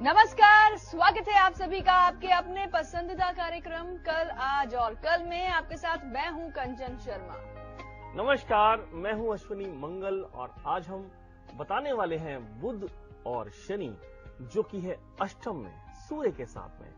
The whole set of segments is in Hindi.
नमस्कार, स्वागत है आप सभी का आपके अपने पसंदीदा कार्यक्रम कल आज और कल में आपके साथ मैं हूं कंचन शर्मा। नमस्कार, मैं हूं अश्विनी मंगल और आज हम बताने वाले हैं बुध और शनि जो कि है अष्टम में सूर्य के साथ में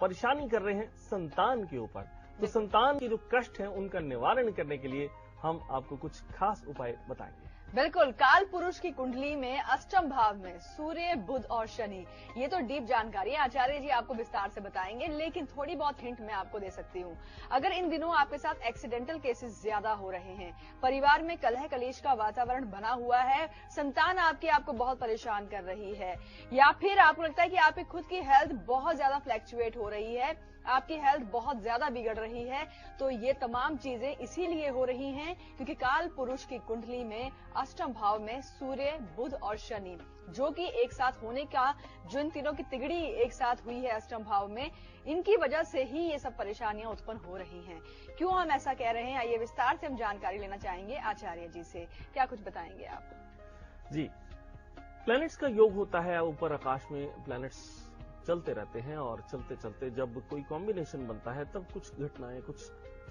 परेशानी कर रहे हैं संतान के ऊपर। तो संतान के जो कष्ट हैं उनका निवारण करने के लिए हम आपको कुछ खास उपाय बताएंगे। बिल्कुल, काल पुरुष की कुंडली में अष्टम भाव में सूर्य, बुध और शनि, ये तो डीप जानकारी है, आचार्य जी आपको विस्तार से बताएंगे, लेकिन थोड़ी बहुत हिंट मैं आपको दे सकती हूँ। अगर इन दिनों आपके साथ एक्सीडेंटल केसेस ज्यादा हो रहे हैं, परिवार में कलह कलेश का वातावरण बना हुआ है, संतान आपको बहुत परेशान कर रही है, या फिर आपको लगता है कि आपकी खुद की हेल्थ बहुत ज्यादा फ्लैक्चुएट हो रही है, आपकी हेल्थ बहुत ज्यादा बिगड़ रही है, तो ये तमाम चीजें इसीलिए हो रही हैं क्योंकि काल पुरुष की कुंडली में अष्टम भाव में सूर्य, बुध और शनि जो कि एक साथ होने का, जो इन तीनों की तिगड़ी एक साथ हुई है अष्टम भाव में, इनकी वजह से ही ये सब परेशानियां उत्पन्न हो रही हैं। क्यों हम ऐसा कह रहे हैं, आइए विस्तार से हम जानकारी लेना चाहेंगे आचार्य जी से। क्या कुछ बताएंगे आप? जी, प्लैनेट्स का योग होता है, ऊपर आकाश में प्लैनेट्स चलते रहते हैं और चलते चलते जब कोई कॉम्बिनेशन बनता है तब कुछ घटनाएं, कुछ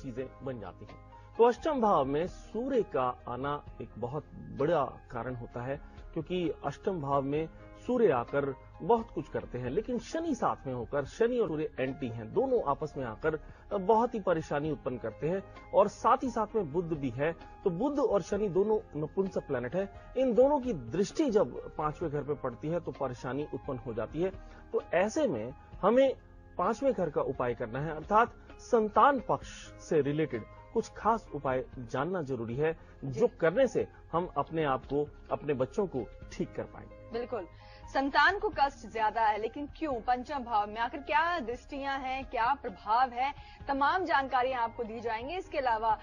चीजें बन जाती हैं। तो अष्टम भाव में सूर्य का आना एक बहुत बड़ा कारण होता है क्योंकि अष्टम भाव में सूर्य आकर बहुत कुछ करते हैं, लेकिन शनि साथ में होकर, शनि और सूर्य एंटी हैं, दोनों आपस में आकर बहुत ही परेशानी उत्पन्न करते हैं। और साथ ही साथ में बुध भी है, तो बुध और शनि दोनों नपुंसक प्लैनेट है, इन दोनों की दृष्टि जब पांचवें घर पे पड़ती है तो परेशानी उत्पन्न हो जाती है। तो ऐसे में हमें पांचवें घर का उपाय करना है, अर्थात संतान पक्ष से रिलेटेड कुछ खास उपाय जानना जरूरी है जो करने से हम अपने आप को, अपने बच्चों को ठीक कर पाएंगे। बिल्कुल, संतान को कष्ट ज्यादा है, लेकिन क्यों? पंचम भाव में आखिर क्या दृष्टियां हैं, क्या प्रभाव है, तमाम जानकारियां आपको दी जाएंगी। इसके अलावा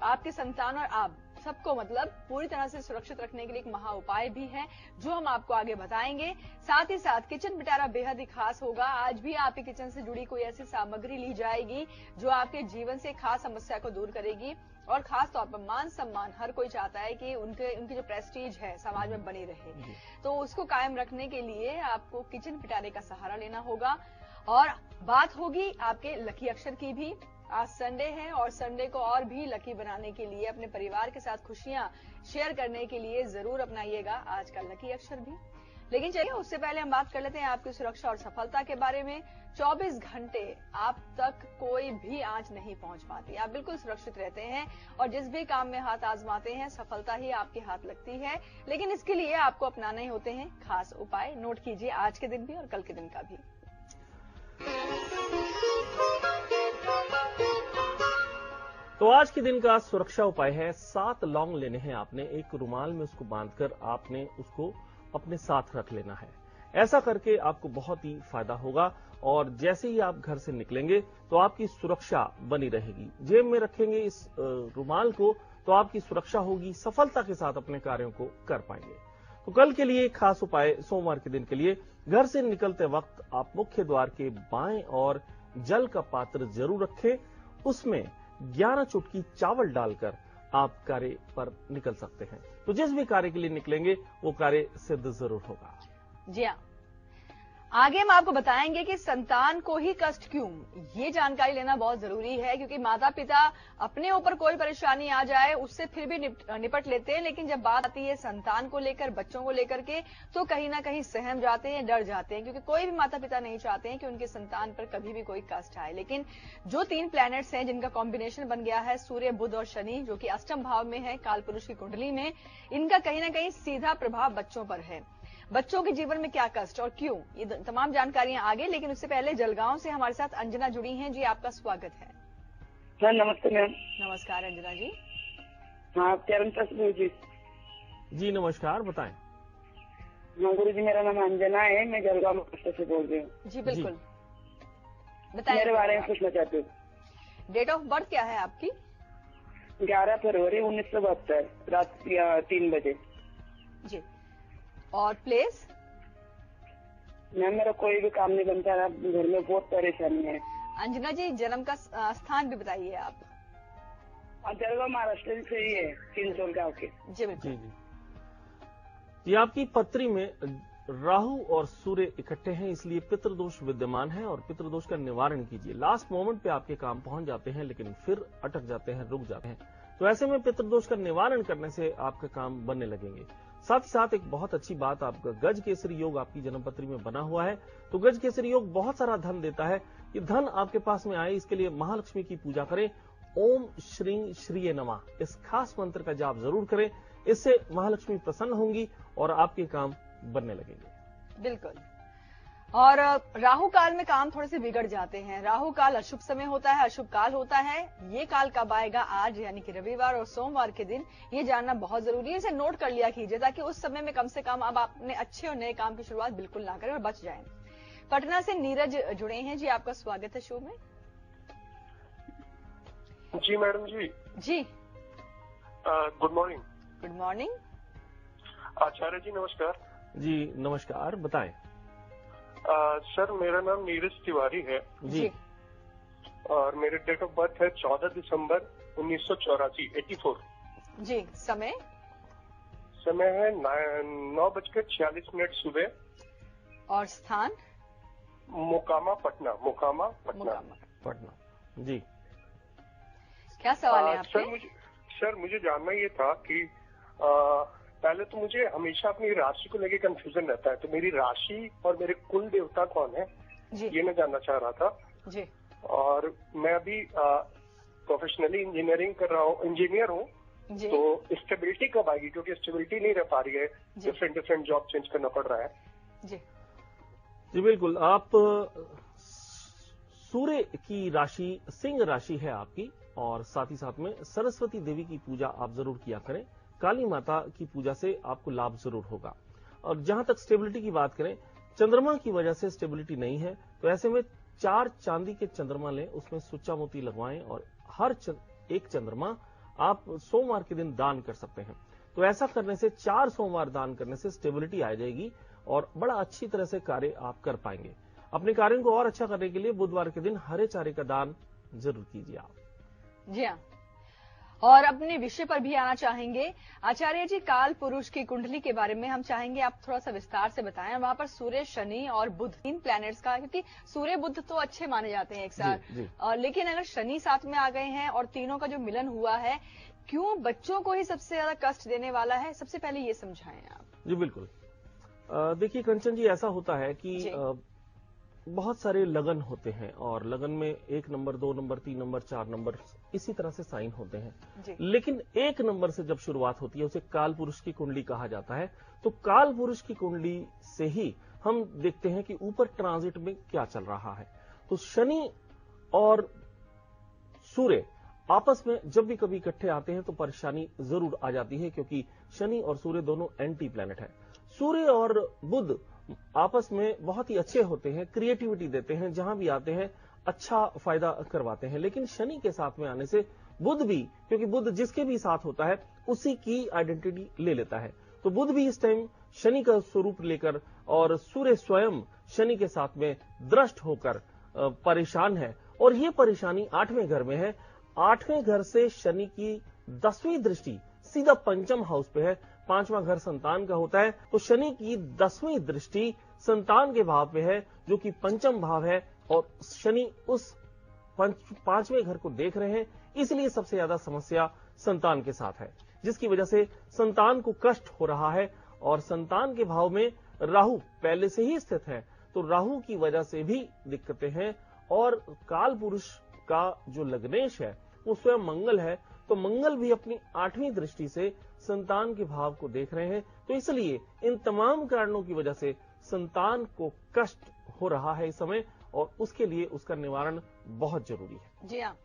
आपके संतान और आप सबको मतलब पूरी तरह से सुरक्षित रखने के लिए एक महा उपाय भी है जो हम आपको आगे बताएंगे। साथ ही साथ किचन पिटारा बेहद ही खास होगा। आज भी आपके किचन से जुड़ी कोई ऐसी सामग्री ली जाएगी जो आपके जीवन से खास समस्या को दूर करेगी और खास तौर पर मान सम्मान हर कोई चाहता है कि उनकी जो प्रेस्टीज है समाज में बनी रहे, तो उसको कायम रखने के लिए आपको किचन पिटारे का सहारा लेना होगा। और बात होगी आपके लकी अक्षर की भी। आज संडे है और संडे को और भी लकी बनाने के लिए, अपने परिवार के साथ खुशियां शेयर करने के लिए जरूर अपनाइएगा आज का लकी अक्षर भी। लेकिन चलिए उससे पहले हम बात कर लेते हैं आपकी सुरक्षा और सफलता के बारे में। 24 घंटे आप तक कोई भी आंच नहीं पहुंच पाती, आप बिल्कुल सुरक्षित रहते हैं और जिस भी काम में हाथ आजमाते हैं सफलता ही आपके हाथ लगती है। लेकिन इसके लिए आपको अपनाने होते हैं खास उपाय। नोट कीजिए आज के दिन भी और कल के दिन का भी। तो आज के दिन का सुरक्षा उपाय है 7 लौंग लेने हैं आपने, एक रुमाल में उसको बांधकर आपने उसको अपने साथ रख लेना है। ऐसा करके आपको बहुत ही फायदा होगा और जैसे ही आप घर से निकलेंगे तो आपकी सुरक्षा बनी रहेगी। जेब में रखेंगे इस रुमाल को तो आपकी सुरक्षा होगी, सफलता के साथ अपने कार्यों को कर पाएंगे। तो कल के लिए खास उपाय, सोमवार के दिन के लिए, घर से निकलते वक्त आप मुख्य द्वार के बाएं और जल का पात्र जरूर रखें, उसमें 11 चुटकी चावल डालकर आप कार्य पर निकल सकते हैं। तो जिस भी कार्य के लिए निकलेंगे वो कार्य सिद्ध जरूर होगा। जी हाँ, आगे हम आपको बताएंगे कि संतान को ही कष्ट क्यों, ये जानकारी लेना बहुत जरूरी है क्योंकि माता पिता अपने ऊपर कोई परेशानी आ जाए उससे फिर भी निपट लेते हैं, लेकिन जब बात आती है संतान को लेकर, बच्चों को लेकर के, तो कहीं ना कहीं सहम जाते हैं, डर जाते हैं, क्योंकि कोई भी माता पिता नहीं चाहते हैं कि उनके संतान पर कभी भी कोई कष्ट आए। लेकिन जो 3 प्लैनेट्स हैं जिनका कॉम्बिनेशन बन गया है सूर्य, बुध और शनि, जो कि अष्टम भाव में है काल पुरुष की कुंडली में, इनका कहीं ना कहीं सीधा प्रभाव बच्चों पर है। बच्चों के जीवन में क्या कष्ट और क्यों, ये तमाम जानकारियां आगे, लेकिन उससे पहले जलगांव से हमारे साथ अंजना जुड़ी हैं। जी आपका स्वागत है। सर नमस्ते मैम। नमस्कार अंजना जी। हाँ कैरन जी। जी नमस्कार, बताएं। हाँ गुरु जी, मेरा नाम अंजना है, मैं जलगांव महाराष्ट्र से बोल रही हूँ। जी बिल्कुल, बताएं मेरे बारे में पूछना चाहती हूँ। डेट ऑफ बर्थ क्या है आपकी? 11 फरवरी 1972 रात 3 बजे। जी, और प्लेस? मैम मेरा कोई भी काम नहीं बनता है, घर में बहुत परेशानी है। अंजना जी जन्म का स्थान भी बताइए आप। जलगांव महाराष्ट्र से ही है, 300 गाँव के। जी बिल्कुल। जी आपकी पत्री में राहु और सूर्य इकट्ठे हैं, इसलिए पितृदोष विद्यमान है और पितृदोष का निवारण कीजिए। लास्ट मोमेंट पे आपके काम पहुंच जाते हैं लेकिन फिर अटक जाते हैं, रुक जाते हैं, तो ऐसे में पितृदोष का निवारण करने से आपका काम बनने लगेंगे। साथ ही साथ एक बहुत अच्छी बात, आपका गज केसरी योग आपकी जन्मपत्री में बना हुआ है, तो गज केसरी योग बहुत सारा धन देता है। ये धन आपके पास में आए, इसके लिए महालक्ष्मी की पूजा करें। ओम श्री श्रीये नमः इस खास मंत्र का जाप जरूर करें, इससे महालक्ष्मी प्रसन्न होंगी और आपके काम बनने लगेंगे। बिल्कुल। और राहु काल में काम थोड़े से बिगड़ जाते हैं। राहु काल अशुभ समय होता है, अशुभ काल होता है। ये काल कब आएगा? आज यानी कि रविवार और सोमवार के दिन, ये जानना बहुत जरूरी है। इसे नोट कर लिया कीजिए ताकि उस समय में कम से कम अब अपने अच्छे और नए काम की शुरुआत बिल्कुल ना करें और बच जाएं। पटना से नीरज जुड़े हैं जी, आपका स्वागत है शो में। जी मैडम जी। जी गुड मॉर्निंग। Good morning. आचार्य जी नमस्कार। जी नमस्कार, बताएं। सर मेरा नाम नीरज तिवारी है जी। और मेरे डेट ऑफ बर्थ है 14 दिसंबर 1984, 84। जी। समय है 9:46 सुबह। और स्थान मोकामा पटना। पटना। जी, क्या सवाल है आपके? सर मुझे जानना ये था कि पहले तो मुझे हमेशा अपनी राशि को लेके कंफ्यूजन रहता है, तो मेरी राशि और मेरे कुल देवता कौन है ये मैं जानना चाह रहा था जी। और मैं अभी प्रोफेशनली इंजीनियरिंग कर रहा हूँ, इंजीनियर हूँ, तो स्टेबिलिटी कब आएगी? क्योंकि स्टेबिलिटी नहीं रह पा रही है, डिफरेंट जॉब चेंज करना पड़ रहा है। जी बिल्कुल। आप सूर्य की राशि सिंह राशि है आपकी, और साथ ही साथ में सरस्वती देवी की पूजा आप जरूर किया करें। काली माता की पूजा से आपको लाभ जरूर होगा। और जहां तक स्टेबिलिटी की बात करें, चंद्रमा की वजह से स्टेबिलिटी नहीं है, तो ऐसे में 4 चांदी के चंद्रमा लें, उसमें सुच्चा मोती लगवाएं और हर एक चंद्रमा आप सोमवार के दिन दान कर सकते हैं। तो ऐसा करने से 4 सोमवार दान करने से स्टेबिलिटी आ जाएगी और बड़ा अच्छी तरह से कार्य आप कर पाएंगे। अपने कार्यों को और अच्छा करने के लिए बुधवार के दिन हरे चारे का दान जरूर कीजिए आप। जी हाँ। और अपने विषय पर भी आना चाहेंगे आचार्य जी, काल पुरुष की कुंडली के बारे में हम चाहेंगे आप थोड़ा सा विस्तार से बताएं। वहां पर सूर्य, शनि और बुध, 3 प्लैनेट्स का, क्योंकि सूर्य बुध तो अच्छे माने जाते हैं एक साथ, लेकिन अगर शनि साथ में आ गए हैं और तीनों का जो मिलन हुआ है, क्यों बच्चों को ही सबसे ज्यादा कष्ट देने वाला है? सबसे पहले ये समझाएं आप। जी बिल्कुल। देखिए कंचन जी, ऐसा होता है कि बहुत सारे लगन होते हैं और लगन में 1 नंबर, 2 नंबर, 3 नंबर, 4 नंबर इसी तरह से साइन होते हैं, लेकिन 1 नंबर से जब शुरुआत होती है उसे काल पुरुष की कुंडली कहा जाता है। तो काल पुरुष की कुंडली से ही हम देखते हैं कि ऊपर ट्रांजिट में क्या चल रहा है। तो शनि और सूर्य आपस में जब भी कभी इकट्ठे आते हैं तो परेशानी जरूर आ जाती है, क्योंकि शनि और सूर्य दोनों एंटी प्लैनेट है। सूर्य और बुध आपस में बहुत ही अच्छे होते हैं, क्रिएटिविटी देते हैं, जहां भी आते हैं अच्छा फायदा करवाते हैं। लेकिन शनि के साथ में आने से बुध भी, क्योंकि बुध जिसके भी साथ होता है उसी की आइडेंटिटी ले लेता है, तो बुध भी इस टाइम शनि का स्वरूप लेकर और सूर्य स्वयं शनि के साथ में दृष्ट होकर परेशान है। और ये परेशानी 8वें घर में है। 8वें घर से शनि की 10वीं दृष्टि सीधा पंचम हाउस पे है। 5वां घर संतान का होता है, तो शनि की 10वीं दृष्टि संतान के भाव पे है, जो कि पंचम भाव है, और शनि उस 5वें घर को देख रहे हैं। इसलिए सबसे ज्यादा समस्या संतान के साथ है, जिसकी वजह से संतान को कष्ट हो रहा है। और संतान के भाव में राहु पहले से ही स्थित है, तो राहु की वजह से भी दिक्कतें हैं। और काल पुरुष का जो लग्नेश है वो स्वयं मंगल है, तो मंगल भी अपनी 8वीं दृष्टि से संतान के भाव को देख रहे हैं। तो इसलिए इन तमाम कारणों की वजह से संतान को कष्ट हो रहा है इस समय, और उसके लिए उसका निवारण बहुत जरूरी है। जी हाँ,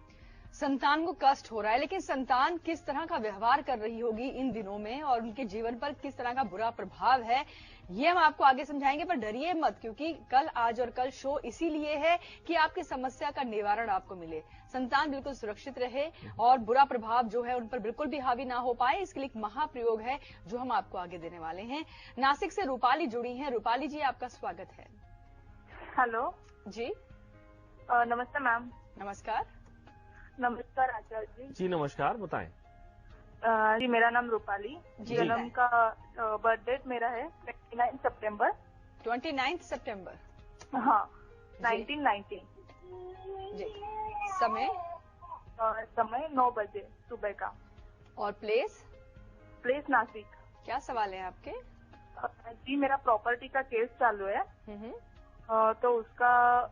संतान को कष्ट हो रहा है, लेकिन संतान किस तरह का व्यवहार कर रही होगी इन दिनों में और उनके जीवन पर किस तरह का बुरा प्रभाव है, ये हम आपको आगे समझाएंगे। पर डरिए मत, क्योंकि कल, आज और कल शो इसीलिए है कि आपकी समस्या का निवारण आपको मिले, संतान बिल्कुल सुरक्षित रहे और बुरा प्रभाव जो है उन पर बिल्कुल भी हावी ना हो पाए। इसके लिए एक महाप्रयोग है जो हम आपको आगे देने वाले हैं। नासिक से रूपाली जुड़ी हैं। रूपाली जी, आपका स्वागत है। हेलो जी नमस्ते मैम। नमस्कार। नमस्कार आचार्य जी। जी नमस्कार, बताएं। जी मेरा नाम रूपाली, जन्म का बर्थ डेट मेरा है 29 सितंबर 29 सितंबर। हाँ, 1990। जी। समय? समय 9 बजे सुबह का। और प्लेस? प्लेस नासिक। क्या सवाल है आपके? जी, मेरा प्रॉपर्टी का केस चालू है। तो उसका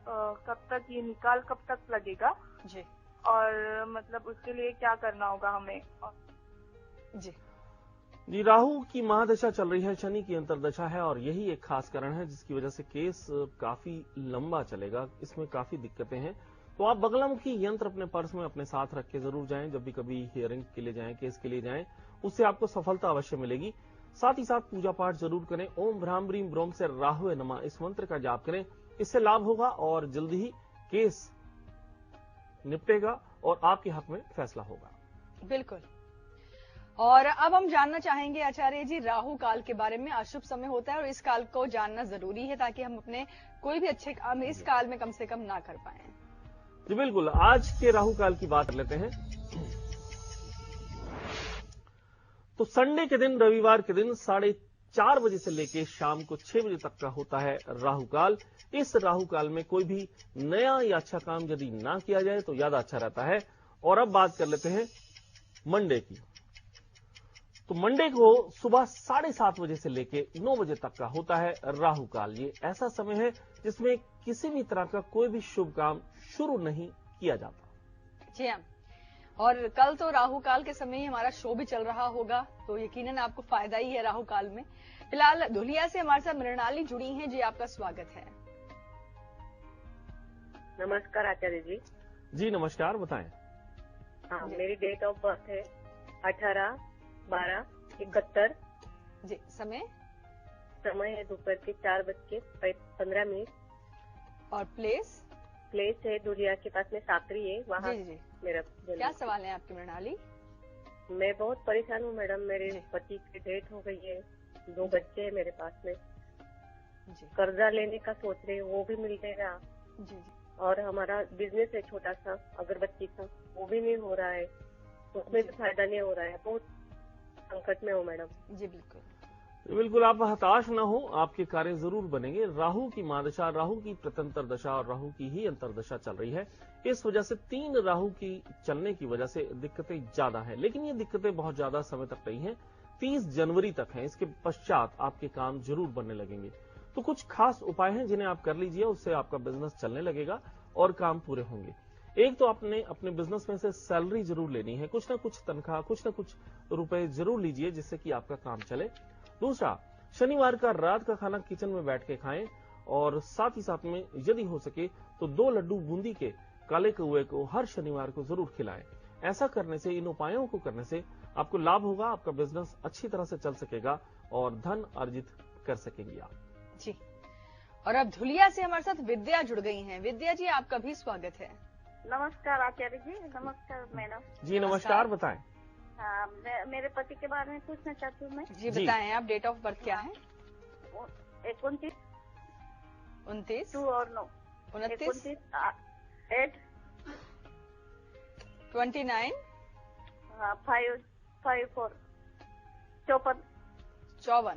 कब तक ये निकाल कब तक लगेगा जी, और मतलब उसके लिए क्या करना होगा हमें? जी, राहु की महादशा चल रही है, शनि की अंतर्दशा है और यही एक खास कारण है जिसकी वजह से केस काफी लंबा चलेगा, इसमें काफी दिक्कतें हैं। तो आप बगलामुखी यंत्र अपने पर्स में अपने साथ रख के जरूर जाएं, जब भी कभी हियरिंग के लिए जाएं, केस के लिए जाएं, उससे आपको सफलता अवश्य मिलेगी। साथ ही साथ पूजा पाठ जरूर करें। ओम भ्राम ब्रीम ब्रोम से राहुवे नमः इस मंत्र का जाप करें, इससे लाभ होगा और जल्दी ही केस निपटेगा और आपके हक में फैसला होगा। बिल्कुल। और अब हम जानना चाहेंगे आचार्य जी राहु काल के बारे में। अशुभ समय होता है और इस काल को जानना जरूरी है ताकि हम अपने कोई भी अच्छे काम इस काल में कम से कम ना कर पाए। जी बिल्कुल, आज के राहु काल की बात कर लेते हैं। तो संडे के दिन, रविवार के दिन 4:30 बजे से लेकर शाम को 6 बजे तक का होता है राहु काल। इस राहु काल में कोई भी नया या अच्छा काम यदि ना किया जाए तो ज्यादा अच्छा रहता है। और अब बात कर लेते हैं मंडे की। तो मंडे को सुबह 7:30 बजे से लेकर 9 बजे तक का होता है राहु काल। ये ऐसा समय है जिसमें किसी भी तरह का कोई भी शुभ काम शुरू नहीं किया जाता। जी हाँ, और कल तो राहु काल के समय ही हमारा शो भी चल रहा होगा, तो यकीनन आपको फायदा ही है राहु काल में। फिलहाल धुलिया से हमारे साथ मृणाली जुड़ी हैं। जी, आपका स्वागत है। नमस्कार आचार्य जी। जी नमस्कार, बताएं। हाँ, मेरी डेट ऑफ बर्थ है 18/12/71। जी, समय? समय है दोपहर के 4:15। और प्लेस? प्लेस है दुलिया के पास में, साकरी है वहाँ। जी। मेरा क्या सवाल है आपकी मृणाली? मैं बहुत परेशान हूँ मैडम। मेरे पति की डेथ हो गई है, 2 बच्चे हैं मेरे पास में। जी। कर्जा लेने का सोच रहे हैं, वो भी मिल जाएगा। जी। और हमारा बिजनेस है छोटा सा अगरबत्ती का, वो भी नहीं हो रहा है, उसमें भी फायदा नहीं हो रहा है। बहुत संकट में हो मैडम। जी बिल्कुल। बिल्कुल, आप हताश न हो, आपके कार्य जरूर बनेंगे। राहु की महादशा, राहु की प्रत्यंतर दशा और राहु की ही अंतरदशा चल रही है। इस वजह से 3 राहु की चलने की वजह से दिक्कतें ज्यादा हैं, लेकिन ये दिक्कतें बहुत ज्यादा समय तक नहीं है, 30 जनवरी तक हैं। इसके पश्चात आपके काम जरूर बनने लगेंगे। तो कुछ खास उपाय हैं जिन्हें आप कर लीजिए, उससे आपका बिजनेस चलने लगेगा और काम पूरे होंगे। एक तो आपने अपने बिजनेस में से सैलरी जरूर लेनी है, कुछ ना कुछ तनख्वाह, कुछ ना कुछ रुपए जरूर लीजिए जिससे कि आपका काम चले। दूसरा, शनिवार का रात का खाना किचन में बैठ के खाएं और साथ ही साथ में यदि हो सके तो 2 लड्डू बूंदी के काले कौवे को हर शनिवार को जरूर खिलाएं। ऐसा करने से, इन उपायों को करने से आपको लाभ होगा, आपका बिजनेस अच्छी तरह से चल सकेगा और धन अर्जित कर सकेंगे आप। जी, और अब धुलिया से हमारे साथ विद्या जुड़ गई हैं। विद्या जी, आपका भी स्वागत है। नमस्कार आचार्य जी। नमस्कार मैडम जी नमस्कार, बताएं। हाँ, मेरे पति के बारे में पूछना चाहती हूँ मैं। जी बताएं, आप डेट ऑफ बर्थ क्या है? 29 2 और 9 29 8 29 5 4 54।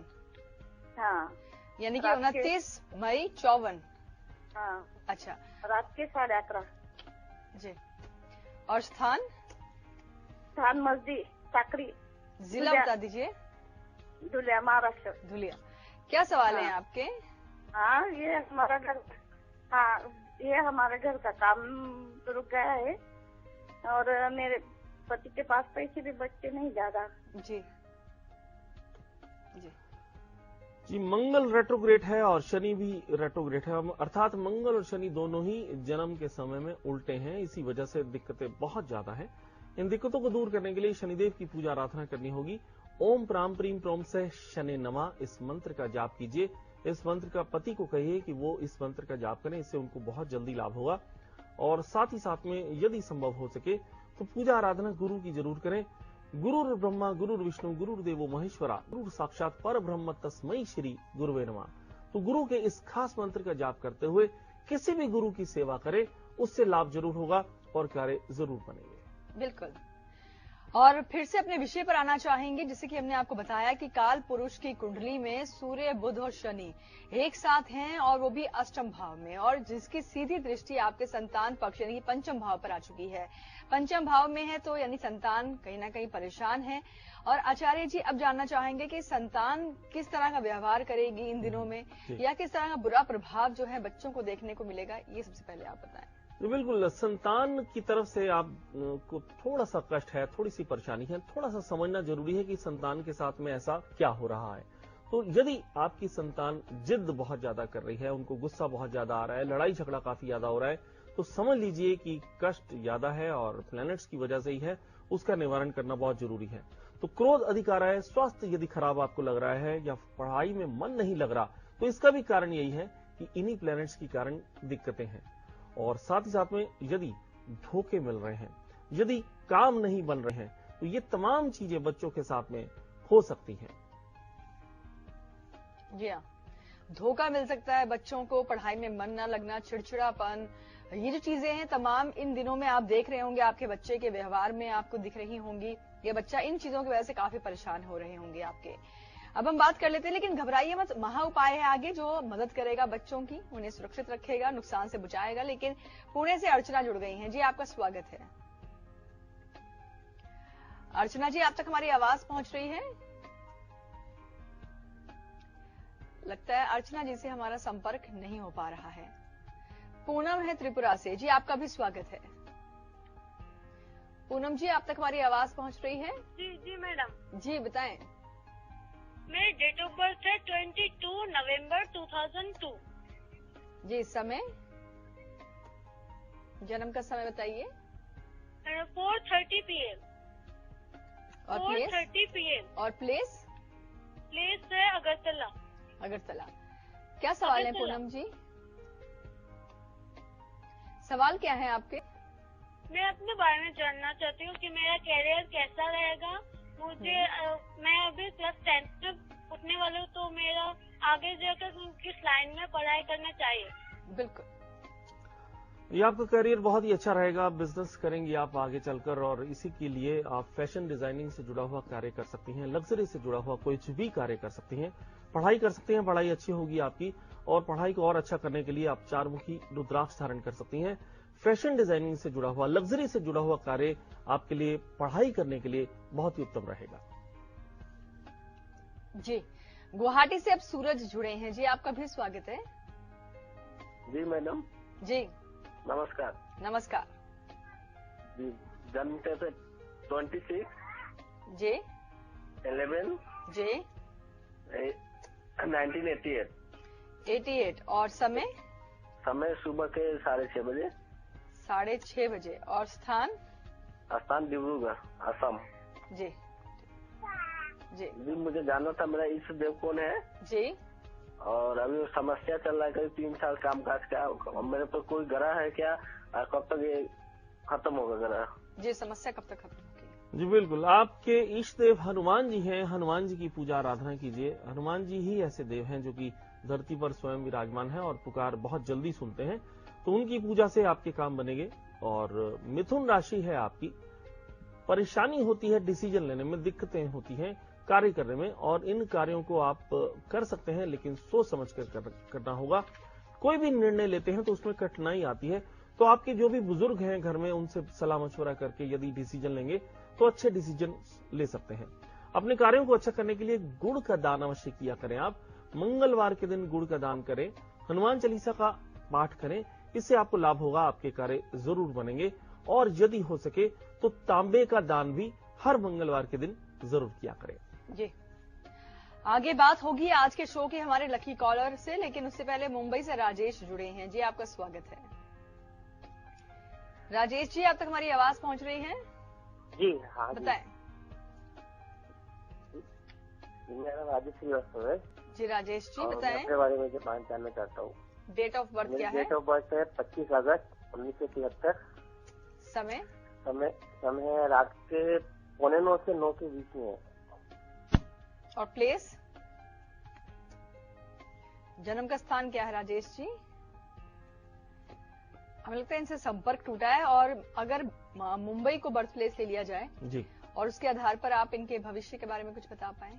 हाँ, यानी कि 29 मई 54। हाँ, अच्छा, रात के 11:30। जी, और स्थान मस्जिद साकरी। जिला बता दीजिए। धुलिया, महाराष्ट्र। धुलिया। क्या सवाल है आपके? हाँ, ये हमारा घर का काम रुक गया है और मेरे पति के पास पैसे भी बचते नहीं ज्यादा। जी जी जी, मंगल रेट्रोग्रेड है और शनि भी रेट्रोग्रेड है, अर्थात मंगल और शनि दोनों ही जन्म के समय में उल्टे हैं। इसी वजह से दिक्कतें बहुत ज्यादा हैं। इन दिक्कतों को दूर करने के लिए शनिदेव की पूजा आराधना करनी होगी। ओम प्राम प्रीम प्रोम से शनि नमः इस मंत्र का जाप कीजिए। इस मंत्र का पति को कहिए कि वो इस मंत्र का जाप करें, इससे उनको बहुत जल्दी लाभ होगा। और साथ ही साथ में यदि संभव हो सके तो पूजा आराधना गुरु की जरूर करें। गुरुर् ब्रह्मा गुरुर् विष्णु गुरुर्देवो महेश्वरा गुरु साक्षात पर ब्रह्म तस्मै श्री गुरुवे नमः। तो गुरु के इस खास मंत्र का जाप करते हुए किसी भी गुरु की सेवा करें, उससे लाभ जरूर होगा और कार्य जरूर बनेंगे। बिल्कुल। और फिर से अपने विषय पर आना चाहेंगे, जिसे कि हमने आपको बताया कि काल पुरुष की कुंडली में सूर्य, बुध और शनि एक साथ हैं और वो भी अष्टम भाव में, और जिसकी सीधी दृष्टि आपके संतान पक्ष यानी पंचम भाव पर आ चुकी है। पंचम भाव में है तो यानी संतान कहीं ना कहीं परेशान है। और आचार्य जी, अब जानना चाहेंगे कि संतान किस तरह का व्यवहार करेगी इन दिनों में, या किस तरह का बुरा प्रभाव जो है बच्चों को देखने को मिलेगा, ये सबसे पहले आप बताएं। बिल्कुल, संतान की तरफ से आपको थोड़ा सा कष्ट है, थोड़ी सी परेशानी है। थोड़ा सा समझना जरूरी है कि संतान के साथ में ऐसा क्या हो रहा है। तो यदि आपकी संतान जिद बहुत ज्यादा कर रही है, उनको गुस्सा बहुत ज्यादा आ रहा है, लड़ाई झगड़ा काफी ज्यादा हो रहा है, तो समझ लीजिए कि कष्ट ज्यादा है और प्लैनेट्स की वजह से ही है। उसका निवारण करना बहुत जरूरी है। तो क्रोध अधिक आ रहा है, स्वास्थ्य यदि खराब आपको लग रहा है या पढ़ाई में मन नहीं लग रहा, तो इसका भी कारण यही है कि इन्हीं प्लैनेट्स के कारण दिक्कतें हैं। और साथ ही साथ में यदि धोखे मिल रहे हैं, यदि काम नहीं बन रहे हैं, तो ये तमाम चीजें बच्चों के साथ में हो सकती हैं। जी हाँ, धोखा मिल सकता है बच्चों को, पढ़ाई में मन न लगना, चिड़चिड़ापन, ये जो चीजें हैं तमाम इन दिनों में आप देख रहे होंगे, आपके बच्चे के व्यवहार में आपको दिख रही होंगी। ये बच्चा इन चीजों की वजह से काफी परेशान हो रहे होंगे आपके। अब हम बात कर लेते हैं, लेकिन घबराइए मत, महा उपाय है आगे जो मदद करेगा बच्चों की, उन्हें सुरक्षित रखेगा, नुकसान से बचाएगा। लेकिन पुणे से अर्चना जुड़ गई हैं। जी, आपका स्वागत है। अर्चना जी, आप तक हमारी आवाज पहुंच रही है? लगता है अर्चना जी से हमारा संपर्क नहीं हो पा रहा है। पूनम है त्रिपुरा से। जी, आपका भी स्वागत है। पूनम जी, आप तक हमारी आवाज पहुंच रही है? जी मैडम। जी बताएं। मेरी डेट ऑफ बर्थ है 22 नवंबर 2002। जी, समय, जन्म का समय बताइए। 4:30 PM। और प्लेस? 4:30 PM। और प्लेस? प्लेस है अगरतला। अगरतला। क्या सवाल है पूनम जी? सवाल क्या है आपके? मैं अपने बारे में जानना चाहती हूँ कि मेरा कैरियर कैसा रहेगा। मुझे मैं अभी क्लास 10th में उठने वाली हूँ, तो मेरा आगे जाकर किस लाइन में पढ़ाई करना चाहिए? बिल्कुल, ये आपका करियर बहुत ही अच्छा रहेगा, बिजनेस करेंगे आप आगे चलकर, और इसी के लिए आप फैशन डिजाइनिंग से जुड़ा हुआ कार्य कर सकती हैं, लग्जरी से जुड़ा हुआ कुछ भी कार्य कर सकती हैं, पढ़ाई कर सकती हैं, पढ़ाई अच्छी होगी आपकी, और पढ़ाई को और अच्छा करने के लिए आप 4 मुखी रुद्राक्ष धारण कर सकती हैं। फैशन डिजाइनिंग से जुड़ा हुआ, लग्जरी से जुड़ा हुआ कार्य आपके लिए पढ़ाई करने के लिए बहुत ही उत्तम रहेगा। जी, गुवाहाटी से अब सूरज जुड़े हैं। जी, आपका भी स्वागत है। जी मैडम। जी नमस्कार। नमस्कार जी, जन्म तिथि 26 जी 11 जी 1988। 88। और समय? समय सुबह के 6:30 बजे। 6:30 बजे। और स्थान? स्थान डिब्रूगढ़, असम। जी जी जी, मुझे जानना था मेरा इष्ट देव कौन है जी। और अभी वो समस्या चल रहा है करीब 3 साल काम काज का। मेरे पर कोई ग्रह है क्या, कब तक ये खत्म होगा ग्रह? जी, समस्या कब तक खत्म होगी? जी बिल्कुल, आपके इष्ट देव हनुमान जी हैं। हनुमान जी की पूजा आराधना कीजिए। हनुमान जी ही ऐसे देव हैं जो कि धरती पर स्वयं विराजमान है और पुकार बहुत जल्दी सुनते हैं, तो उनकी पूजा से आपके काम बनेंगे। और मिथुन राशि है आपकी, परेशानी होती है डिसीजन लेने में, दिक्कतें होती हैं कार्य करने में, और इन कार्यों को आप कर सकते हैं लेकिन सोच समझ कर करना होगा। कोई भी निर्णय लेते हैं तो उसमें कठिनाई आती है, तो आपके जो भी बुजुर्ग हैं घर में उनसे सलाह मशवरा करके यदि डिसीजन लेंगे तो अच्छे डिसीजन ले सकते हैं। अपने कार्यों को अच्छा करने के लिए गुड़ का दान अवश्य किया करें। आप मंगलवार के दिन गुड़ का दान करें, हनुमान चालीसा का पाठ करें, इससे आपको लाभ होगा, आपके कार्य जरूर बनेंगे। और यदि हो सके तो तांबे का दान भी हर मंगलवार के दिन जरूर किया करें। जी, आगे बात होगी आज के शो के हमारे लकी कॉलर से, लेकिन उससे पहले मुंबई से राजेश जुड़े हैं। जी, आपका स्वागत है। राजेश जी, आप तक हमारी आवाज पहुंच रही है? जी हाँ। बताएं। मेरा राजेश श्रीवास्तव है। जी राजेश जी, बताएं। अपने बारे में जानना चाहता हूँ। डेट ऑफ बर्थ क्या है? डेट ऑफ बर्थ है 25 अगस्त 1973। समय? समय रात के 8:45 से 9 के बीच में है। और प्लेस? जन्म का स्थान क्या है राजेश जी? हमें लगता है इनसे संपर्क टूटा है, और अगर मुंबई को बर्थ प्लेस ले लिया जाए जी, और उसके आधार पर आप इनके भविष्य के बारे में कुछ बता पाएं?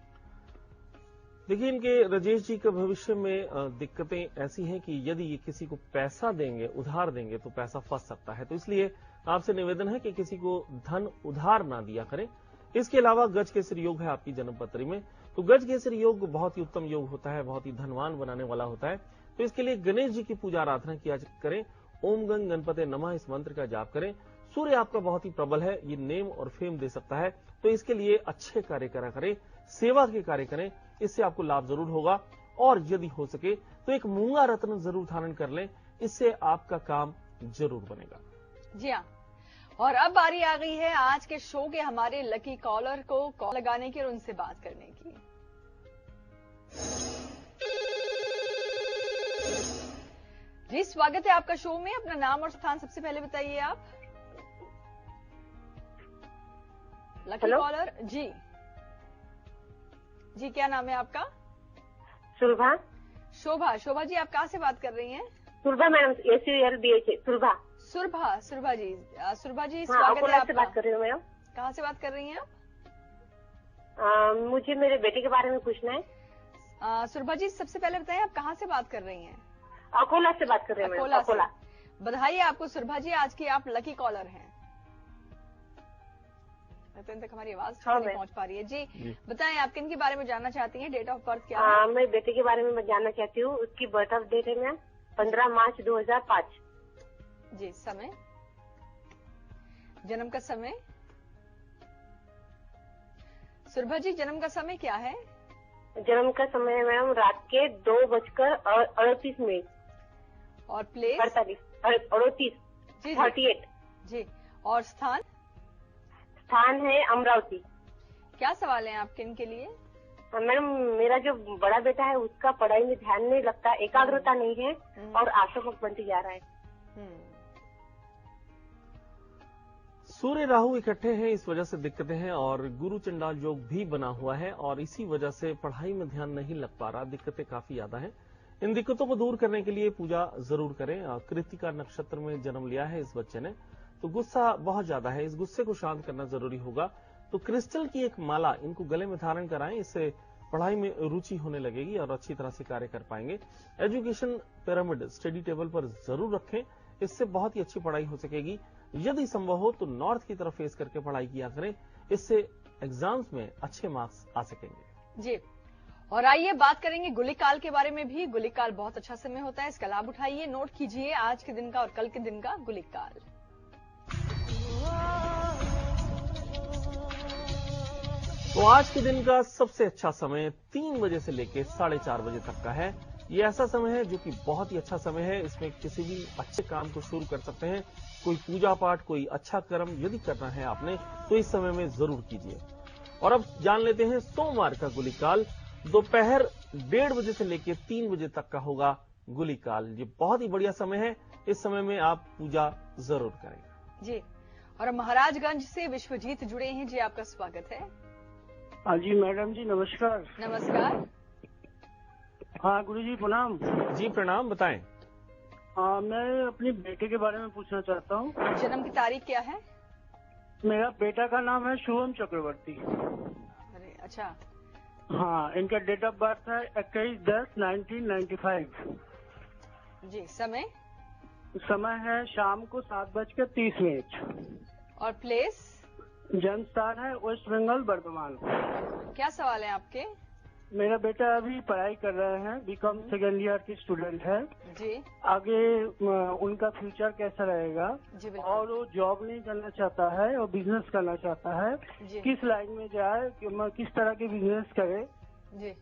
देखिए, इनके राजेश जी के भविष्य में दिक्कतें ऐसी हैं कि यदि ये किसी को पैसा देंगे, उधार देंगे, तो पैसा फंस सकता है। तो इसलिए आपसे निवेदन है कि किसी को धन उधार ना दिया करें। इसके अलावा गज केसरी योग है आपकी जन्मपत्री में, तो गज केसरी योग बहुत ही उत्तम योग होता है, बहुत ही धनवान बनाने वाला होता है। तो इसके लिए गणेश जी की पूजा आराधना किया करें। ओम गंग गणपते नमः इस मंत्र का जाप करें। सूर्य आपका बहुत ही प्रबल है, ये नेम और फेम दे सकता है, तो इसके लिए अच्छे कार्य करा करें, सेवा के कार्य करें, इससे आपको लाभ जरूर होगा। और यदि हो सके तो एक मूंगा रत्न जरूर धारण कर लें, इससे आपका काम जरूर बनेगा। जी हाँ, और अब बारी आ गई है आज के शो के हमारे लकी कॉलर को कॉल लगाने की और उनसे बात करने की। जी स्वागत है आपका शो में, अपना नाम और स्थान सबसे पहले बताइए आप। लकी कॉलर जी, जी क्या नाम है आपका? सुरभा। शोभा जी आप कहाँ से बात कर रही हैं? Surabha madam, SULBH Surabha. सुरभा जी स्वागत है आपका। बात कर रही हूँ मैडम। कहाँ से बात कर रही हैं आप? मुझे मेरे बेटे के बारे में पूछना है। सुरभा जी सबसे पहले बताइए आप कहाँ से बात कर रही हैं? अकोला से बात कर रही हूँ। अकोला। बधाई आपको सुरभा जी, आज की आप लकी कॉलर हैं। तक हमारी आवाज नहीं पहुंच पा रही है। जी बताएं आप किन के बारे में जानना चाहती हैं? डेट ऑफ बर्थ क्या है? मैं बेटे के बारे में मैं जानना चाहती हूँ। उसकी बर्थ ऑफ डेट है मैम 15 मार्च 2005। जी समय, जन्म का समय? सुरभा जी जन्म का समय क्या है? जन्म का समय मैम रात के 2:38 और प्लेस? 38 जी। और स्थान? स्थान है अमरावती। क्या सवाल है आपके इनके लिए? मैडम मेरा जो बड़ा बेटा है उसका पढ़ाई में ध्यान नहीं लगता, एकाग्रता नहीं है और आशामुख बनते जा रहा है। सूर्य राहु इकट्ठे हैं, इस वजह से दिक्कतें हैं, और गुरु चंडाल योग भी बना हुआ है और इसी वजह से पढ़ाई में ध्यान नहीं लग पा रहा, दिक्कतें काफी ज्यादा हैं। इन दिक्कतों को दूर करने के लिए पूजा जरूर करें। कृतिका नक्षत्र में जन्म लिया है इस बच्चे ने, तो गुस्सा बहुत ज्यादा है, इस गुस्से को शांत करना जरूरी होगा। तो क्रिस्टल की एक माला इनको गले में धारण कराएं, इससे पढ़ाई में रुचि होने लगेगी और अच्छी तरह से कार्य कर पाएंगे। एजुकेशन पिरामिड स्टडी टेबल पर जरूर रखें, इससे बहुत ही अच्छी पढ़ाई हो सकेगी। यदि संभव हो तो नॉर्थ की तरफ फेस करके पढ़ाई किया करें, इससे एग्जाम्स में अच्छे मार्क्स आ सकेंगे। जी, और आइए बात करेंगे गुलिकाल के बारे में भी। गुलिकाल बहुत अच्छा समय होता है, इसका लाभ उठाइए। नोट कीजिए आज के दिन का और कल के दिन का गुलिकाल। तो आज के दिन का सबसे अच्छा समय 3 बजे से लेकर 4:30 बजे तक का है। ये ऐसा समय है जो कि बहुत ही अच्छा समय है, इसमें किसी भी अच्छे काम को शुरू कर सकते हैं। कोई पूजा पाठ, कोई अच्छा कर्म यदि करना है आपने तो इस समय में जरूर कीजिए। और अब जान लेते हैं सोमवार का गुलिकाल। दोपहर 1:30 बजे से लेकर 3 बजे तक का होगा गुलिकाल। ये बहुत ही बढ़िया समय है, इस समय में आप पूजा जरूर करें। जी, और महाराजगंज से विश्वजीत जुड़े हैं। जी आपका स्वागत है। हाँ जी मैडम जी नमस्कार। नमस्कार। हाँ गुरु जी प्रणाम। जी प्रणाम, बताएं। मैं अपने बेटे के बारे में पूछना चाहता हूँ। जन्म की तारीख क्या है? मेरा बेटा का नाम है शुभम चक्रवर्ती। अरे अच्छा। हाँ, इनका डेट ऑफ बर्थ है 21/10/1995। जी, समय है शाम को 7:30। और प्लेस? जन्म स्थान है वेस्ट बंगाल बर्धमान। क्या सवाल है आपके? मेरा बेटा अभी पढ़ाई कर रहे हैं, बीकॉम सेकेंड ईयर की स्टूडेंट है जी। आगे उनका फ्यूचर कैसा रहेगा? जी, और वो जॉब नहीं करना चाहता है और बिजनेस करना चाहता है, किस लाइन में जाए, किस तरह के बिजनेस करे? जी,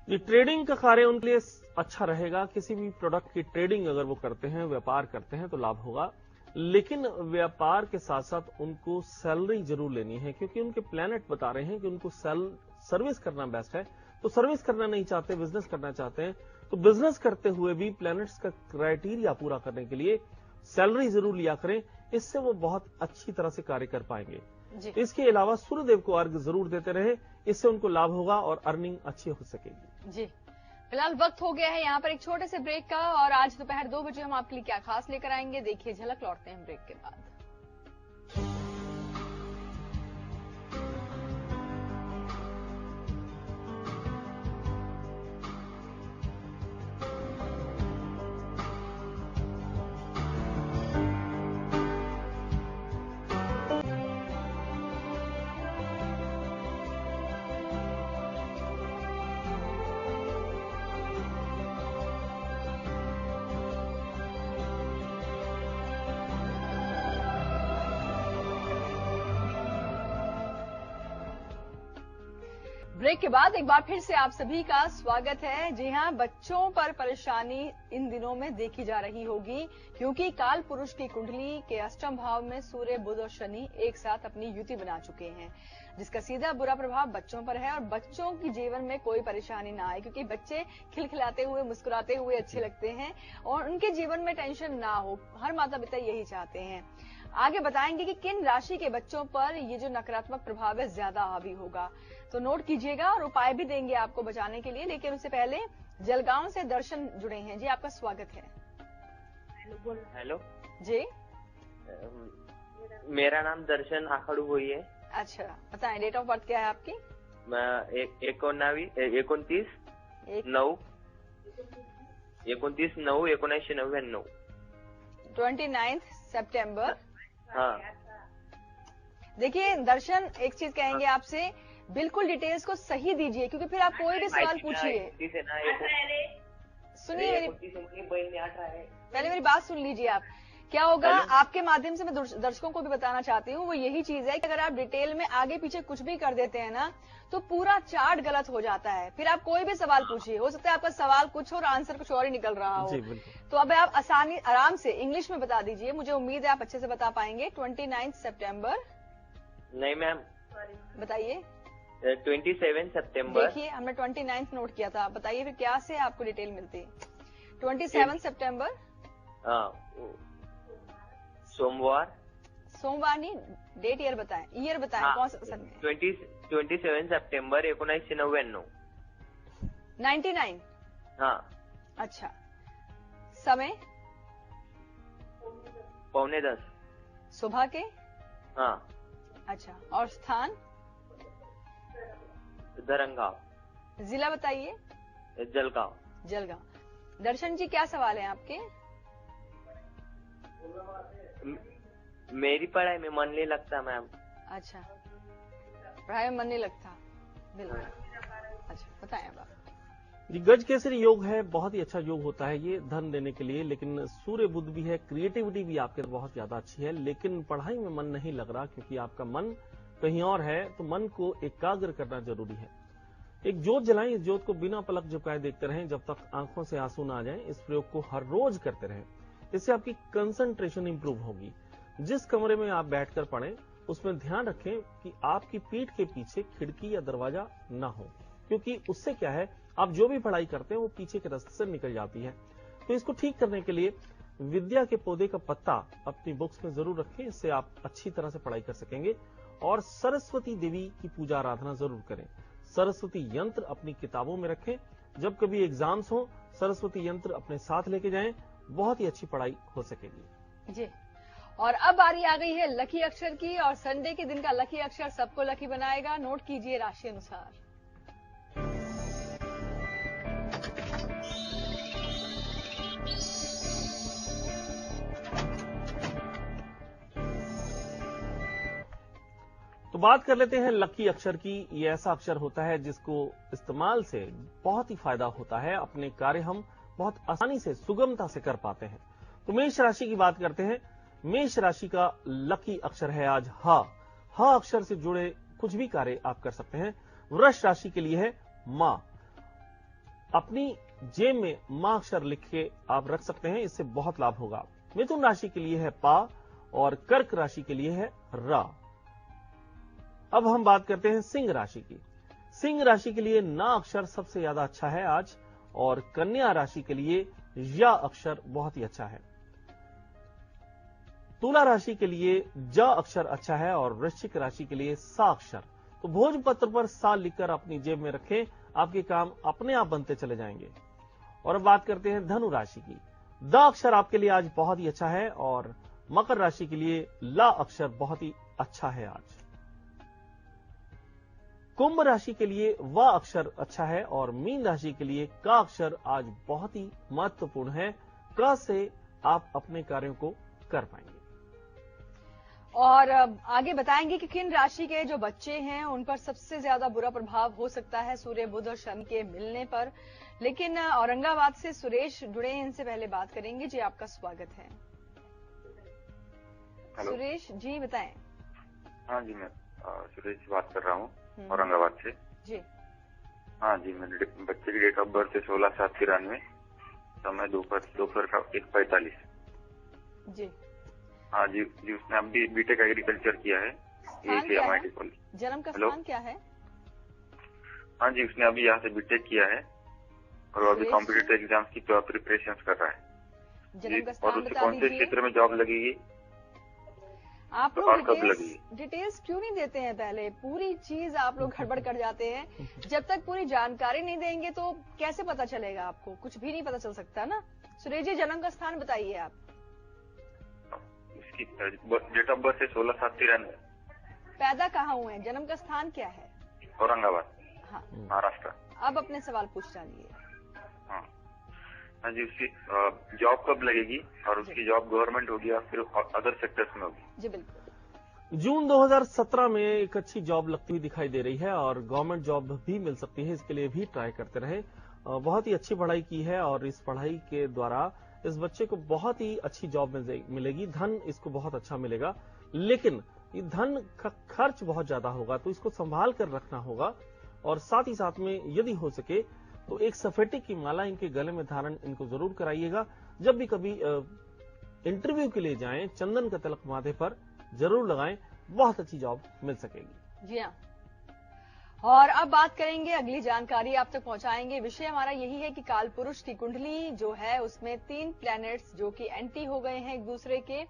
ये ट्रेडिंग का कार्य उनके लिए अच्छा रहेगा। किसी भी प्रोडक्ट की ट्रेडिंग अगर वो करते हैं, व्यापार करते हैं तो लाभ होगा। लेकिन व्यापार के साथ साथ उनको सैलरी जरूर लेनी है, क्योंकि उनके प्लैनेट बता रहे हैं कि उनको सर्विस करना बेस्ट है। तो सर्विस करना नहीं चाहते, बिजनेस करना चाहते हैं, तो बिजनेस करते हुए भी प्लैनेट्स का क्राइटेरिया पूरा करने के लिए सैलरी जरूर लिया करें, इससे वो बहुत अच्छी तरह से कार्य कर पाएंगे। इसके अलावा सूर्यदेव को अर्घ जरूर देते रहे, इससे उनको लाभ होगा और अर्निंग अच्छी हो सकेगी। जी, फिलहाल वक्त हो गया है यहाँ पर एक छोटे से ब्रेक का, और आज दोपहर 2 बजे हम आपके लिए क्या खास लेकर आएंगे, देखिए झलक। लौटते हैं ब्रेक के बाद। ब्रेक के बाद एक बार फिर से आप सभी का स्वागत है। जी हां, बच्चों पर परेशानी इन दिनों में देखी जा रही होगी, क्योंकि काल पुरुष की कुंडली के अष्टम भाव में सूर्य, बुध और शनि एक साथ अपनी युति बना चुके हैं, जिसका सीधा बुरा प्रभाव बच्चों पर है। और बच्चों की जीवन में कोई परेशानी ना आए, क्योंकि बच्चे खिलखिलाते हुए, मुस्कुराते हुए अच्छे लगते हैं और उनके जीवन में टेंशन ना हो। हर माता पिता यही चाहते हैं। आगे बताएंगे कि किन राशि के बच्चों पर ये जो नकारात्मक प्रभाव है ज्यादा हावी होगा, तो नोट कीजिएगा और उपाय भी देंगे आपको बचाने के लिए। लेकिन उससे पहले जलगांव से दर्शन जुड़े हैं। जी, आपका स्वागत है। हेलो जी, मेरा नाम दर्शन आखड़ू हुई है। अच्छा, बताएं डेट ऑफ बर्थ क्या है आपकी? 29/9/1999। 29 सितंबर। हाँ, देखिए दर्शन, एक चीज कहेंगे आपसे, बिल्कुल डिटेल्स को सही दीजिए, क्योंकि फिर आप कोई भी सवाल पूछिए। सुनिए, पहले मेरी बात सुन लीजिए आप। क्या होगा, आपके माध्यम से मैं दर्शकों को भी बताना चाहती हूँ, वो यही चीज है कि अगर आप डिटेल में आगे पीछे कुछ भी कर देते हैं ना, तो पूरा चार्ट गलत हो जाता है। फिर आप कोई भी सवाल पूछिए, हो सकता है आपका सवाल कुछ और आंसर कुछ और ही निकल रहा हो। तो अब आप आराम से इंग्लिश में बता दीजिए। मुझे उम्मीद है आप अच्छे से बता पाएंगे। 29 सितंबर। नहीं मैम, बताइए। 27 सितंबर। देखिए, हमने 29 नोट किया था। बताइए फिर क्या से आपको डिटेल मिलती है। 27 सितंबर। सोमवार। सोमवार नहीं, डेट ईयर बताएं। ईयर बताएं। हाँ, कौन सा सन में? 27 सप्टेंबर 1999। 99। हाँ। अच्छा, समय? 9:45 सुबह के। हाँ। अच्छा, और स्थान? धरंगाव। जिला बताइए। जलगांव। जलगांव। दर्शन जी, क्या सवाल है आपके? मेरी पढ़ाई में मन नहीं लगता मैम। अच्छा, पढ़ाई में मन नहीं लगता, बिल्कुल। अच्छा, बताएं अब आप। जी, गज केसरी योग है, बहुत ही अच्छा योग होता है ये धन देने के लिए। लेकिन सूर्य बुध भी है, क्रिएटिविटी भी आपके बहुत ज्यादा अच्छी है, लेकिन पढ़ाई में मन नहीं लग रहा क्योंकि आपका मन कहीं और है। तो मन को एकाग्र करना जरूरी है। एक ज्योत जलाएं, इस ज्योत को बिना पलक झपकाए देखते रहें जब तक आंखों से आंसू ना आ जाएं। इस प्रयोग को हर रोज करते रहें, इससे आपकी कंसंट्रेशन इंप्रूव होगी। जिस कमरे में आप बैठकर पढ़ें, उसमें ध्यान रखें कि आपकी पीठ के पीछे खिड़की या दरवाजा ना हो, क्योंकि उससे क्या है, आप जो भी पढ़ाई करते हैं वो पीछे के रास्ते से निकल जाती है। तो इसको ठीक करने के लिए विद्या के पौधे का पत्ता अपनी बुक्स में जरूर रखें, इससे आप अच्छी तरह से पढ़ाई कर सकेंगे। और सरस्वती देवी की पूजा आराधना जरूर करें। सरस्वती यंत्र अपनी किताबों में रखें। जब कभी एग्जाम्स हो, सरस्वती यंत्र अपने साथ लेके जाएं, बहुत ही अच्छी पढ़ाई हो सकेगी। जी, और अब बारी आ गई है लकी अक्षर की, और संडे के दिन का लकी अक्षर सबको लकी बनाएगा। नोट कीजिए राशि अनुसार। तो बात कर लेते हैं लकी अक्षर की। ये ऐसा अक्षर होता है जिसको इस्तेमाल से बहुत ही फायदा होता है। अपने कार्य हम बहुत आसानी से, सुगमता से कर पाते हैं। तो मेष राशि की बात करते हैं। मेष राशि का लकी अक्षर है आज ह। ह अक्षर से जुड़े कुछ भी कार्य आप कर सकते हैं। वृष राशि के लिए है मां। अपनी जेब में मां अक्षर लिख के आप रख सकते हैं, इससे बहुत लाभ होगा। मिथुन राशि के लिए है पा और कर्क राशि के लिए है रा। अब हम बात करते हैं सिंह राशि की। सिंह राशि के लिए ना अक्षर सबसे ज्यादा अच्छा है आज, और कन्या राशि के लिए या अक्षर बहुत ही अच्छा है। तुला राशि के लिए ज अक्षर अच्छा है और वृश्चिक राशि के लिए सा अक्षर। तो भोजपत्र पर सा लिखकर अपनी जेब में रखें, आपके काम अपने आप बनते चले जाएंगे। और अब बात करते हैं धनु राशि की। द अक्षर आपके लिए आज बहुत ही अच्छा है, और मकर राशि के लिए ला अक्षर बहुत ही अच्छा है आज। कुंभ राशि के लिए व अक्षर अच्छा है, और मीन राशि के लिए का अक्षर आज बहुत ही महत्वपूर्ण है। क से आप अपने कार्यों को कर पाएंगे। और आगे बताएंगे कि किन राशि के जो बच्चे हैं उन पर सबसे ज्यादा बुरा प्रभाव हो सकता है सूर्य, बुध और शनि के मिलने पर। लेकिन औरंगाबाद से सुरेश जुड़े हैं, इनसे पहले बात करेंगे। जी, आपका स्वागत है। सुरेश जी, बताएं। हाँ जी, मैं सुरेश बात कर रहा हूँ औरंगाबाद से। जी, हाँ जी, मेरे बच्चे की डेट ऑफ बर्थ है 16/7/93, समय दोपहर का 1:45। जी हाँ जी, उसने अभी बीटेक एग्रीकल्चर किया है MIT कॉलेज। जन्म का स्थान क्या है? हाँ जी, उसने अभी यहाँ से बीटेक किया है और वो अभी कॉम्पिटिटिव एग्जाम्स की प्रिपरेशन कर रहा है। जन्म का और स्थान उससे बता कौन से दीजिए। क्षेत्र में जॉब लगेगी? आप तो लोग कब लगेगी? डिटेल्स क्यों नहीं देते हैं? पहले पूरी चीज आप लोग गड़बड़ कर जाते हैं। जब तक पूरी जानकारी नहीं देंगे तो कैसे पता चलेगा आपको? कुछ भी नहीं पता चल सकता ना। सुरेश जी, जन्म का स्थान बताइए आप। इसकी डेट ऑफ बर्थ है 16/7/93। पैदा कहाँ हुए हैं? जन्म का स्थान क्या है? औरंगाबाद, हाँ, महाराष्ट्र। अब अपने सवाल पूछ डालिए। हाँ जी, उसकी जॉब कब लगेगी और उसकी जॉब गवर्नमेंट होगी या फिर अदर सेक्टर्स में होगी? जी बिल्कुल। जून 2017 में एक अच्छी जॉब लगती हुई दिखाई दे रही है और गवर्नमेंट जॉब भी मिल सकती है। इसके लिए भी ट्राई करते रहे। बहुत ही अच्छी पढ़ाई की है और इस पढ़ाई के द्वारा इस बच्चे को बहुत ही अच्छी जॉब मिलेगी। धन इसको बहुत अच्छा मिलेगा, लेकिन ये धन का खर्च बहुत ज्यादा होगा, तो इसको संभाल कर रखना होगा। और साथ ही साथ में यदि हो सके तो एक सफेटे की माला इनके गले में धारण इनको जरूर कराइएगा। जब भी कभी इंटरव्यू के लिए जाएं, चंदन का तिलक माथे पर जरूर लगाएं, बहुत अच्छी जॉब मिल सकेगी। जी हाँ। और अब बात करेंगे, अगली जानकारी आप तक पहुंचाएंगे। विषय हमारा यही है कि काल पुरुष की कुंडली जो है उसमें 3 प्लैनेट्स जो कि एंटी हो गए हैं एक दूसरे के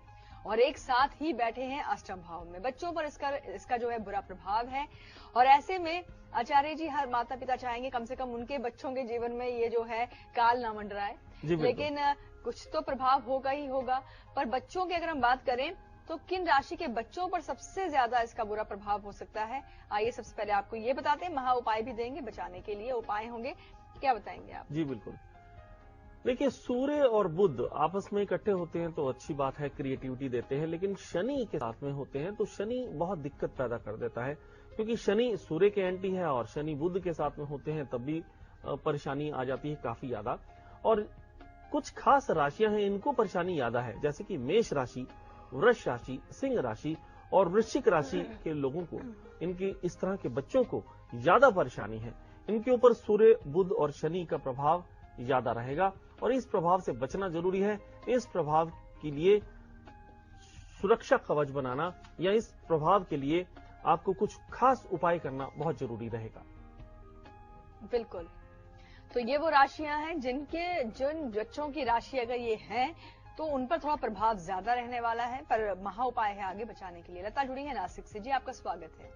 और एक साथ ही बैठे हैं अष्टम भाव में। बच्चों पर इसका जो है बुरा प्रभाव है और ऐसे में आचार्य जी, हर माता पिता चाहेंगे कम से कम उनके बच्चों के जीवन में ये जो है काल ना मंडराए, लेकिन कुछ तो प्रभाव होगा ही होगा। पर बच्चों की अगर हम बात करें तो किन राशि के बच्चों पर सबसे ज्यादा इसका बुरा प्रभाव हो सकता है? आइए सबसे पहले आपको ये बताते हैं, महा उपाय भी देंगे, बचाने के लिए उपाय होंगे। क्या बताएंगे आप? जी बिल्कुल। देखिए, सूर्य और बुध आपस में इकट्ठे होते हैं तो अच्छी बात है, क्रिएटिविटी देते हैं, लेकिन शनि के साथ में होते हैं तो शनि बहुत दिक्कत पैदा कर देता है, क्योंकि शनि सूर्य के एंटी है और शनि बुध के साथ में होते हैं तब भी परेशानी आ जाती है काफी ज्यादा। और कुछ खास राशियां हैं, इनको परेशानी ज्यादा है, जैसे कि मेष राशि, वृष राशि, सिंह राशि और वृश्चिक राशि के लोगों को, इनके इस तरह के बच्चों को ज्यादा परेशानी है। इनके ऊपर सूर्य, बुध और शनि का प्रभाव ज्यादा रहेगा और इस प्रभाव से बचना जरूरी है। इस प्रभाव के लिए सुरक्षा कवच बनाना या इस प्रभाव के लिए आपको कुछ खास उपाय करना बहुत जरूरी रहेगा। बिल्कुल। तो ये वो राशियां हैं जिन बच्चों की राशि अगर ये है तो उन पर थोड़ा प्रभाव ज्यादा रहने वाला है, पर महा उपाय है आगे बचाने के लिए। लता जुड़ी है नासिक से। जी, आपका स्वागत है।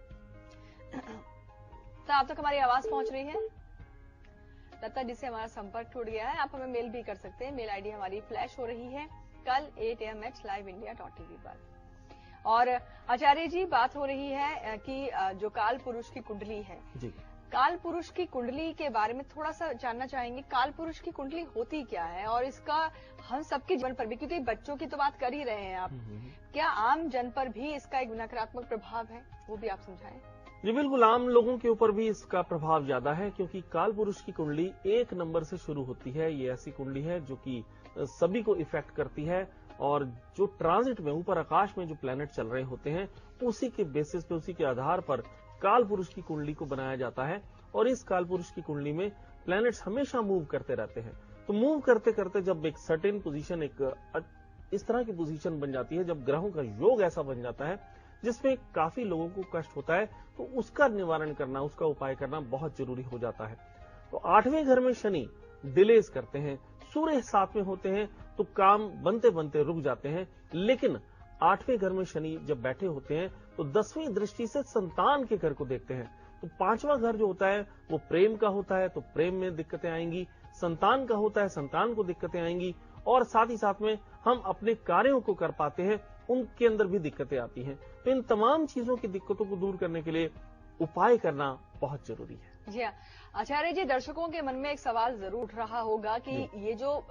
तो आप तक हमारी आवाज पहुंच रही है? लता जी से हमारा संपर्क टूट गया है। आप हमें मेल भी कर सकते हैं। मेल आईडी हमारी फ्लैश हो रही है कल 8 AM liveindia.tv पर। और आचार्य जी, बात हो रही है कि जो काल पुरुष की कुंडली है जी, काल पुरुष की कुंडली के बारे में थोड़ा सा जानना चाहेंगे। काल पुरुष की कुंडली होती क्या है और इसका हम सबके जीवन पर भी, क्योंकि बच्चों की तो बात कर ही रहे हैं आप, क्या आम जन पर भी इसका एक नकारात्मक प्रभाव है, वो भी आप समझाएं। जी बिल्कुल, आम लोगों के ऊपर भी इसका प्रभाव ज्यादा है, क्योंकि काल पुरुष की कुंडली 1 नंबर से शुरू होती है। ये ऐसी कुंडली है जो कि सभी को इफेक्ट करती है और जो ट्रांजिट में ऊपर आकाश में जो प्लैनेट चल रहे होते हैं उसी के बेसिस पे, उसी के आधार पर काल पुरुष की कुंडली को बनाया जाता है। और इस काल पुरुष की कुंडली में प्लैनेट्स हमेशा मूव करते रहते हैं। तो मूव करते करते जब एक सर्टेन पोजीशन, एक इस तरह की पोजीशन बन जाती है, जब ग्रहों का योग ऐसा बन जाता है जिसमें काफी लोगों को कष्ट होता है, तो उसका निवारण करना, उसका उपाय करना बहुत जरूरी हो जाता है। तो 8वें घर में शनि डिलेज करते हैं, सूर्य साथ में होते हैं तो काम बनते बनते रुक जाते हैं। लेकिन 8वें घर में शनि जब बैठे होते हैं तो 10वीं दृष्टि से संतान के घर को देखते हैं। तो 5वां घर जो होता है वो प्रेम का होता है, तो प्रेम में दिक्कतें आएंगी। संतान का होता है, संतान को दिक्कतें आएंगी। और साथ ही साथ में हम अपने कार्यों को कर पाते हैं, उनके अंदर भी दिक्कतें आती हैं। तो इन तमाम चीजों की दिक्कतों को दूर करने के लिए उपाय करना बहुत जरूरी है। जी हाँ आचार्य जी, दर्शकों के मन में एक सवाल जरूर उठ रहा होगा कि ये जो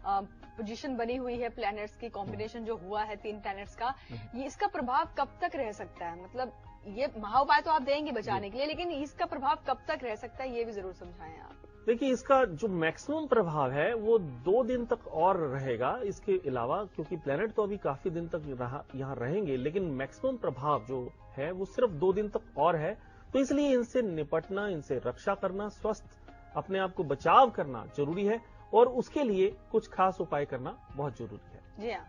पोजीशन बनी हुई है, प्लैनेट्स की कॉम्बिनेशन जो हुआ है 3 प्लैनेट्स का, ये इसका प्रभाव कब तक रह सकता है? मतलब ये महा उपाय तो आप देंगे बचाने के लिए, लेकिन इसका प्रभाव कब तक रह सकता है, ये भी जरूर समझाएं आप। देखिए, इसका जो मैक्सिमम प्रभाव है वो 2 दिन तक और रहेगा। इसके अलावा क्योंकि प्लैनेट तो अभी काफी दिन तक यहाँ रहेंगे, लेकिन मैक्सिमम प्रभाव जो है वो सिर्फ 2 दिन तक और है। तो इसलिए इनसे निपटना, इनसे रक्षा करना, स्वस्थ अपने आप को बचाव करना जरूरी है और उसके लिए कुछ खास उपाय करना बहुत जरूरी है। जी हाँ,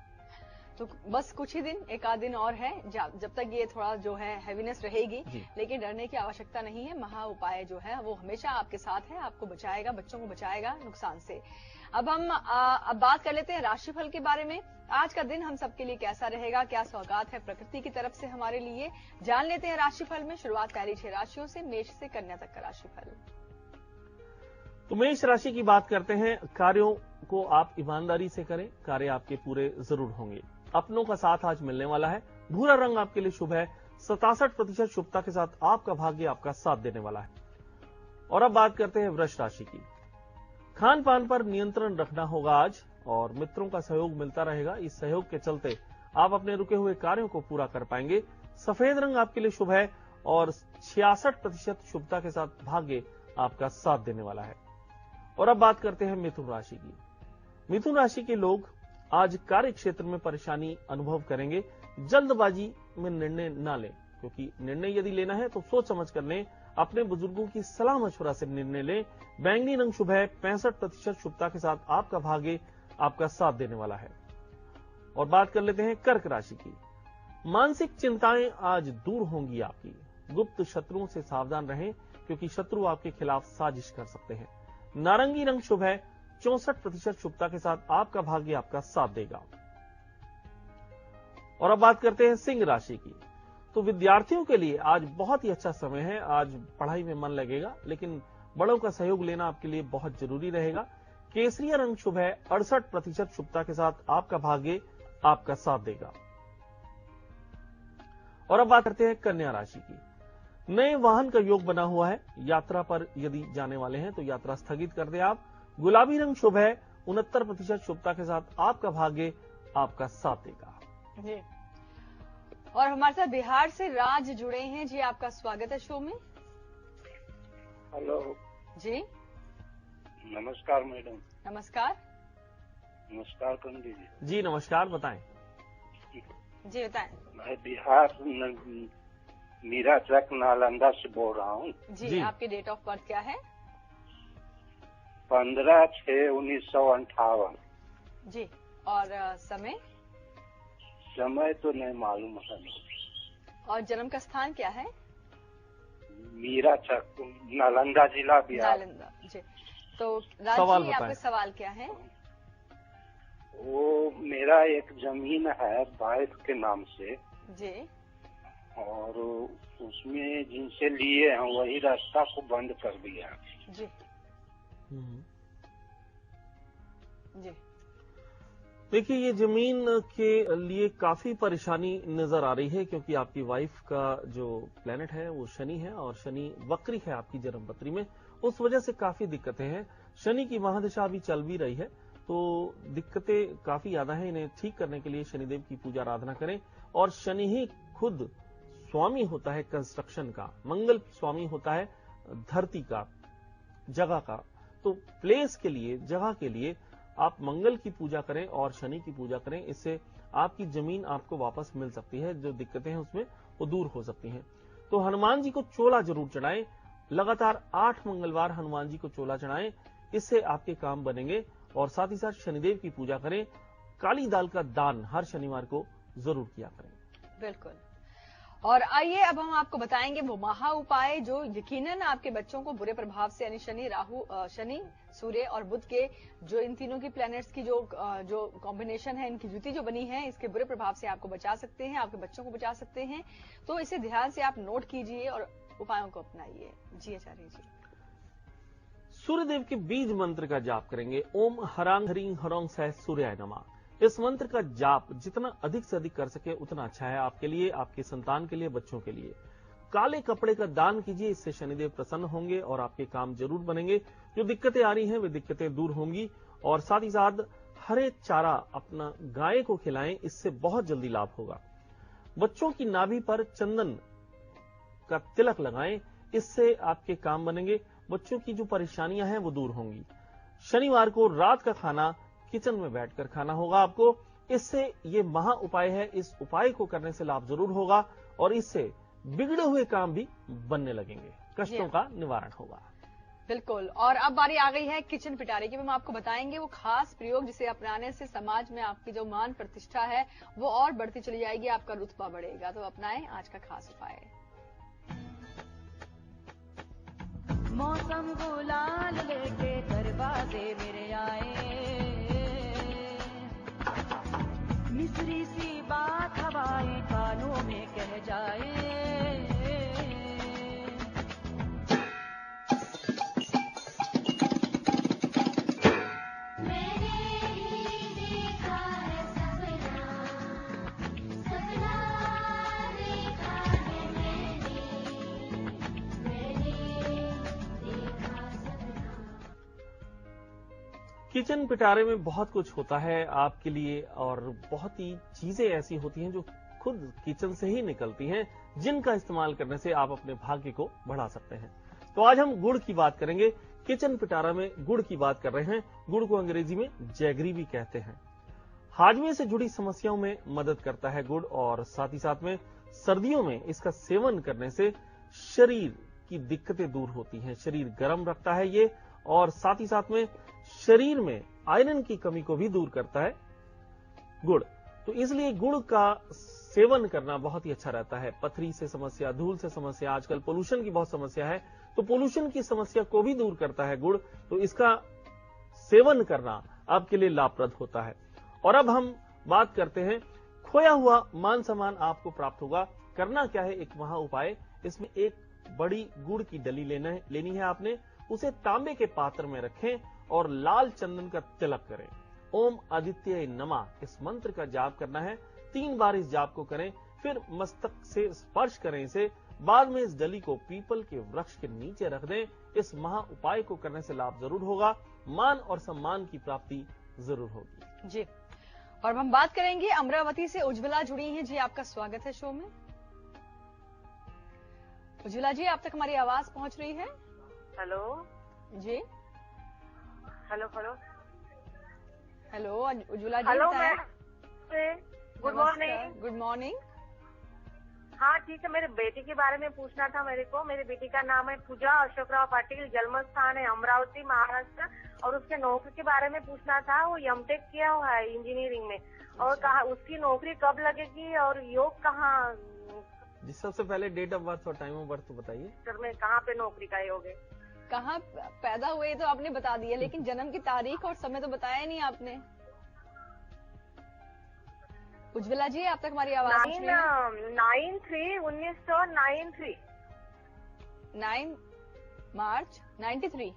तो बस कुछ ही दिन, एक आध दिन और है जब तक ये थोड़ा जो है हैवीनेस रहेगी, लेकिन डरने की आवश्यकता नहीं है। महा उपाय जो है वो हमेशा आपके साथ है, आपको बचाएगा, बच्चों को बचाएगा नुकसान से। अब हम बात कर लेते हैं राशिफल के बारे में। आज का दिन हम सबके लिए कैसा रहेगा, क्या सौगात है प्रकृति की तरफ से हमारे लिए, जान लेते हैं राशिफल में। शुरुआत पहली 6 राशियों से, मेष से कन्या तक का राशिफल। तो मेष राशि की बात करते हैं। कार्यों को आप ईमानदारी से करें, कार्य आपके पूरे जरूर होंगे। अपनों का साथ आज मिलने वाला है। भूरा रंग आपके लिए शुभ है। 67% शुभता के साथ आपका भाग्य आपका साथ देने वाला है। और अब बात करते हैं वृष राशि की। खान पान पर नियंत्रण रखना होगा आज और मित्रों का सहयोग मिलता रहेगा। इस सहयोग के चलते आप अपने रुके हुए कार्यों को पूरा कर पाएंगे। सफेद रंग आपके लिए शुभ है और 66% शुभता के साथ भाग्य आपका साथ देने वाला है। और अब बात करते हैं मिथुन राशि की। मिथुन राशि के लोग आज कार्य क्षेत्र में परेशानी अनुभव करेंगे। जल्दबाजी में निर्णय ना लें, क्योंकि निर्णय यदि लेना है तो सोच समझ कर लें। अपने बुजुर्गों की सलाह मशवरा से निर्णय लें। बैंगनी रंग शुभ है। 65% शुभता के साथ आपका भाग्य आपका साथ देने वाला है। और बात कर लेते हैं कर्क राशि की। मानसिक चिंताएं आज दूर होंगी आपकी। गुप्त शत्रुओं से सावधान रहें, क्योंकि शत्रु आपके खिलाफ साजिश कर सकते हैं। नारंगी रंग शुभ है। 64% शुभता के साथ आपका भाग्य आपका साथ देगा। और अब बात करते हैं सिंह राशि की। तो विद्यार्थियों के लिए आज बहुत ही अच्छा समय है। आज पढ़ाई में मन लगेगा, लेकिन बड़ों का सहयोग लेना आपके लिए बहुत जरूरी रहेगा। केसरिया रंग शुभ है। 68% शुभता के साथ आपका भाग्य आपका साथ देगा। और अब बात करते हैं कन्या राशि की। नए वाहन का योग बना हुआ है। यात्रा पर यदि जाने वाले हैं तो यात्रा स्थगित कर दें आप। गुलाबी रंग शुभ है। 69% शुभता के साथ आपका भाग्य आपका साथ देगा। जी, और हमारे साथ बिहार से राज जुड़े हैं। जी, आपका स्वागत है शो में। हेलो जी, नमस्कार मैडम। नमस्कार। नमस्कार कंदी जी। जी नमस्कार, बताएं। जी बताएं। मैं बिहार मीरा चक नालंदा से बोल रहा हूँ। जी, आपकी डेट ऑफ बर्थ क्या है? 15/6/1958। जी, और समय? समय तो नहीं मालूम है। और जन्म का स्थान क्या है? मीरा चक, नालंदा जिला, बिहार। नालंदा। जी, तो राज जी आपका सवाल क्या है? वो मेरा एक जमीन है वाइफ के नाम से जी, और उसमें जिनसे लिए हैं वही रास्ता को बंद कर दिया। जी जी, देखिए ये जमीन के लिए काफी परेशानी नजर आ रही है, क्योंकि आपकी वाइफ का जो प्लेनेट है वो शनि है और शनि वक्री है आपकी जन्मपत्री में। उस वजह से काफी दिक्कतें हैं। शनि की महादशा अभी चल भी रही है, तो दिक्कतें काफी ज्यादा हैं। इन्हें ठीक करने के लिए शनिदेव की पूजा आराधना करें। और शनि ही खुद स्वामी होता है कंस्ट्रक्शन का, मंगल स्वामी होता है धरती का, जगह का। तो प्लेस के लिए, जगह के लिए आप मंगल की पूजा करें और शनि की पूजा करें। इससे आपकी जमीन आपको वापस मिल सकती है। जो दिक्कतें हैं उसमें वो दूर हो सकती हैं। तो हनुमान जी को चोला जरूर चढ़ाएं। लगातार 8 मंगलवार हनुमान जी को चोला चढ़ाएं। इससे आपके काम बनेंगे। और साथ ही साथ शनिदेव की पूजा करें। काली दाल का दान हर शनिवार को जरूर किया करें। बिल्कुल। और आइए अब हम आपको बताएंगे वो महा उपाय जो यकीनन आपके बच्चों को बुरे प्रभाव से, यानी शनि, राहु, शनि, सूर्य और बुध के जो इन तीनों की प्लैनेट्स की जो कॉम्बिनेशन है, इनकी युति जो बनी है, इसके बुरे प्रभाव से आपको बचा सकते हैं, आपके बच्चों को बचा सकते हैं। तो इसे ध्यान से आप नोट कीजिए और उपायों को अपनाइए। जी आचार्य जी। सूर्यदेव के बीज मंत्र का जाप करेंगे। ओम हरांग हरिंग हरोंग सह सूर्याय नमः। इस मंत्र का जाप जितना अधिक से अधिक कर सके उतना अच्छा है आपके लिए, आपके संतान के लिए, बच्चों के लिए। काले कपड़े का दान कीजिए। इससे शनिदेव प्रसन्न होंगे और आपके काम जरूर बनेंगे। जो दिक्कतें आ रही हैं वे दिक्कतें दूर होंगी। और साथ ही साथ हरे चारा अपना गाय को खिलाएं। इससे बहुत जल्दी लाभ होगा। बच्चों की नाभि पर चंदन का तिलक लगाएं। इससे आपके काम बनेंगे। बच्चों की जो परेशानियां हैं वो दूर होंगी। शनिवार को रात का खाना किचन में बैठकर खाना होगा आपको। इससे ये महा उपाय है। इस उपाय को करने से लाभ जरूर होगा और इससे बिगड़े हुए काम भी बनने लगेंगे, कष्टों का निवारण होगा। बिल्कुल। और अब बारी आ गई है किचन पिटारे की। हम आपको बताएंगे वो खास प्रयोग जिसे अपनाने से समाज में आपकी जो मान प्रतिष्ठा है वो और बढ़ती चली जाएगी, आपका रुतबा बढ़ेगा। तो अपनाएं आज का खास उपाय। मौसम गुलाल लेके दरवाजे मेरे आए, मिस्री सी बात हवाई कानों में कह जाए। किचन पिटारे में बहुत कुछ होता है आपके लिए और बहुत ही चीजें ऐसी होती हैं जो खुद किचन से ही निकलती हैं, जिनका इस्तेमाल करने से आप अपने भाग्य को बढ़ा सकते हैं। तो आज हम गुड़ की बात करेंगे। किचन पिटारा में गुड़ की बात कर रहे हैं। गुड़ को अंग्रेजी में जैगरी भी कहते हैं। हाजमे से जुड़ी समस्याओं में मदद करता है गुड़, और साथ ही साथ में सर्दियों में इसका सेवन करने से शरीर की दिक्कतें दूर होती हैं, शरीर गर्म रखता है ये, और साथ ही साथ में शरीर में आयरन की कमी को भी दूर करता है गुड़। तो इसलिए गुड़ का सेवन करना बहुत ही अच्छा रहता है। पथरी से समस्या, धूल से समस्या, आजकल पोल्यूशन की बहुत समस्या है, तो पोल्यूशन की समस्या को भी दूर करता है गुड़। तो इसका सेवन करना आपके लिए लाभप्रद होता है। और अब हम बात करते हैं, खोया हुआ मान सम्मान आपको प्राप्त होगा। करना क्या है, एक महा उपाय। इसमें एक बड़ी गुड़ की डली लेनी है आपने, उसे तांबे के पात्र में रखें और लाल चंदन का तिलक करें। ओम आदित्य नमः इस मंत्र का जाप करना है। 3 बार इस जाप को करें, फिर मस्तक से स्पर्श करें इसे। बाद में इस डली को पीपल के वृक्ष के नीचे रख दें। इस महा उपाय को करने से लाभ जरूर होगा, मान और सम्मान की प्राप्ति जरूर होगी जी। और हम बात करेंगे अमरावती से। उज्ज्वला जुड़ी हैं जी, आपका स्वागत है शो में। उज्ज्वला जी, आप तक हमारी आवाज पहुंच रही है? हेलो जी। Hello hello hello Ujjwala ji. Hello ma'am, good morning. Good morning. हाँ ठीक है, मेरे बेटी के बारे में पूछना था मेरे को। मेरी बेटी का नाम है पूजा अशोकराव पाटिल, जन्म स्थान है अमरावती महाराष्ट्र, और उसके नौकरी के बारे में पूछना था। वो एमटेक किया हुआ है इंजीनियरिंग में, और कहा उसकी नौकरी कब लगेगी और योग कहाँ? जी, सबसे पहले डेट ऑफ बर्थ और टाइम ऑफ बर्थ तो बताइए। सर में कहाँ पे नौकरी का योग है? कहाँ पैदा हुए तो आपने बता दिया, लेकिन जन्म की तारीख और समय तो बताया नहीं आपने। उज्ज्वला जी, आप तक हमारी आवाज 9/3/1993। 9 मार्च 93।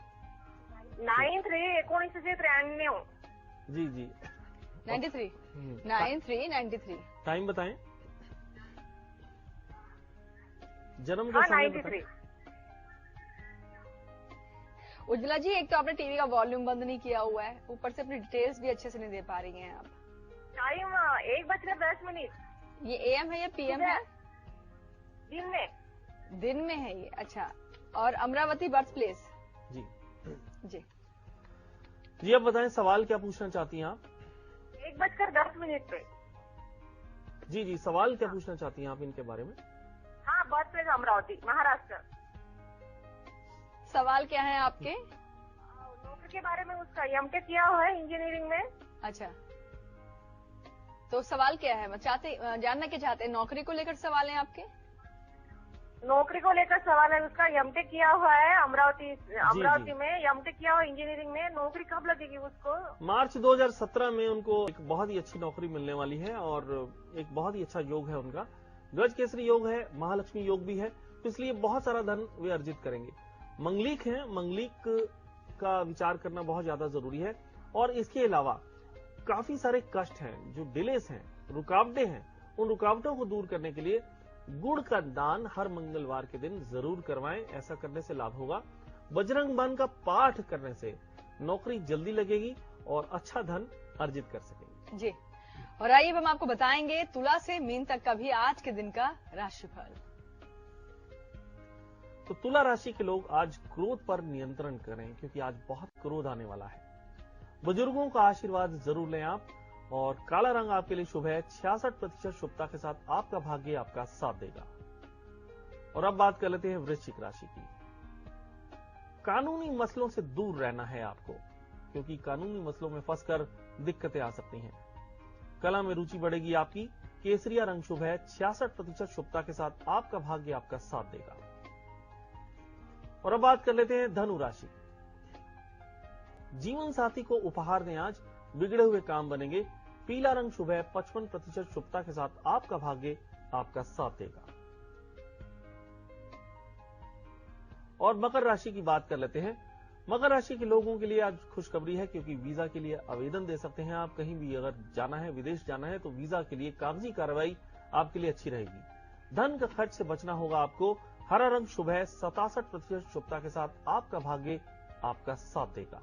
9/3/1993। जी जी 93। 9/3/93। टाइम बताएं, जन्म का समय बताएं। उज्ज्वला जी, एक तो आपने टीवी का वॉल्यूम बंद नहीं किया हुआ है, ऊपर से अपनी डिटेल्स भी अच्छे से नहीं दे पा रही हैं आप। टाइम 1:10। ये एएम है या पीएम है? दिन में। दिन में है ये, अच्छा। और अमरावती बर्थ प्लेस? जी जी जी। अब बताएं, सवाल क्या पूछना चाहती हैं आप? 1:10 पे। जी जी, सवाल क्या पूछना चाहती हैं आप इनके बारे में? हाँ, बर्थ प्लेस अमरावती महाराष्ट्र। सवाल क्या है आपके? नौकरी के बारे में। उसका एमटेक किया हुआ है इंजीनियरिंग में। अच्छा, तो सवाल क्या है? जानना क्या चाहते हैं? नौकरी को लेकर सवाल है आपके? नौकरी को लेकर सवाल है। उसका एमटेक किया हुआ है अमरावती में, एमटेक किया हुआ इंजीनियरिंग में। नौकरी कब लगेगी उसको? मार्च 2017 में उनको एक बहुत ही अच्छी नौकरी मिलने वाली है, और एक बहुत ही अच्छा योग है उनका। गज केसरी योग है, महालक्ष्मी योग भी है, तो इसलिए बहुत सारा धन वे अर्जित करेंगे। मंगलिक है, मंगलिक का विचार करना बहुत ज्यादा जरूरी है। और इसके अलावा काफी सारे कष्ट हैं, जो डिलेस हैं, रुकावटें हैं, उन रुकावटों को दूर करने के लिए गुड़ का दान हर मंगलवार के दिन जरूर करवाएं। ऐसा करने से लाभ होगा। बजरंग बाण का पाठ करने से नौकरी जल्दी लगेगी और अच्छा धन अर्जित कर सकेंगे जी। और आइए हम आपको बताएंगे तुला से मीन तक का भी आज के दिन का राशिफल। तो तुला राशि के लोग आज क्रोध पर नियंत्रण करें, क्योंकि आज बहुत क्रोध आने वाला है। बुजुर्गों का आशीर्वाद जरूर लें आप। और काला रंग आपके लिए शुभ है। 66% शुभता के साथ आपका भाग्य आपका साथ देगा। और अब बात कर लेते हैं वृश्चिक राशि की। कानूनी मसलों से दूर रहना है आपको, क्योंकि कानूनी मसलों में फंसकर दिक्कतें आ सकती हैं। कला में रुचि बढ़ेगी आपकी। केसरिया रंग शुभ है। 66% शुभता के साथ आपका भाग्य आपका साथ देगा। और अब बात कर लेते हैं धनु राशि। जीवन साथी को उपहार दें आज, बिगड़े हुए काम बनेंगे। पीला रंग शुभ है। 55% शुभता के साथ आपका भाग्य आपका साथ देगा। और मकर राशि की बात कर लेते हैं। मकर राशि के लोगों के लिए आज खुशखबरी है, क्योंकि वीजा के लिए आवेदन दे सकते हैं आप। कहीं भी अगर जाना है, विदेश जाना है, तो वीजा के लिए कागजी कार्रवाई आपके लिए अच्छी रहेगी। धन का खर्च से बचना होगा आपको। हरा रंग शुभ है। 67% शुभता के साथ आपका भाग्य आपका साथ देगा।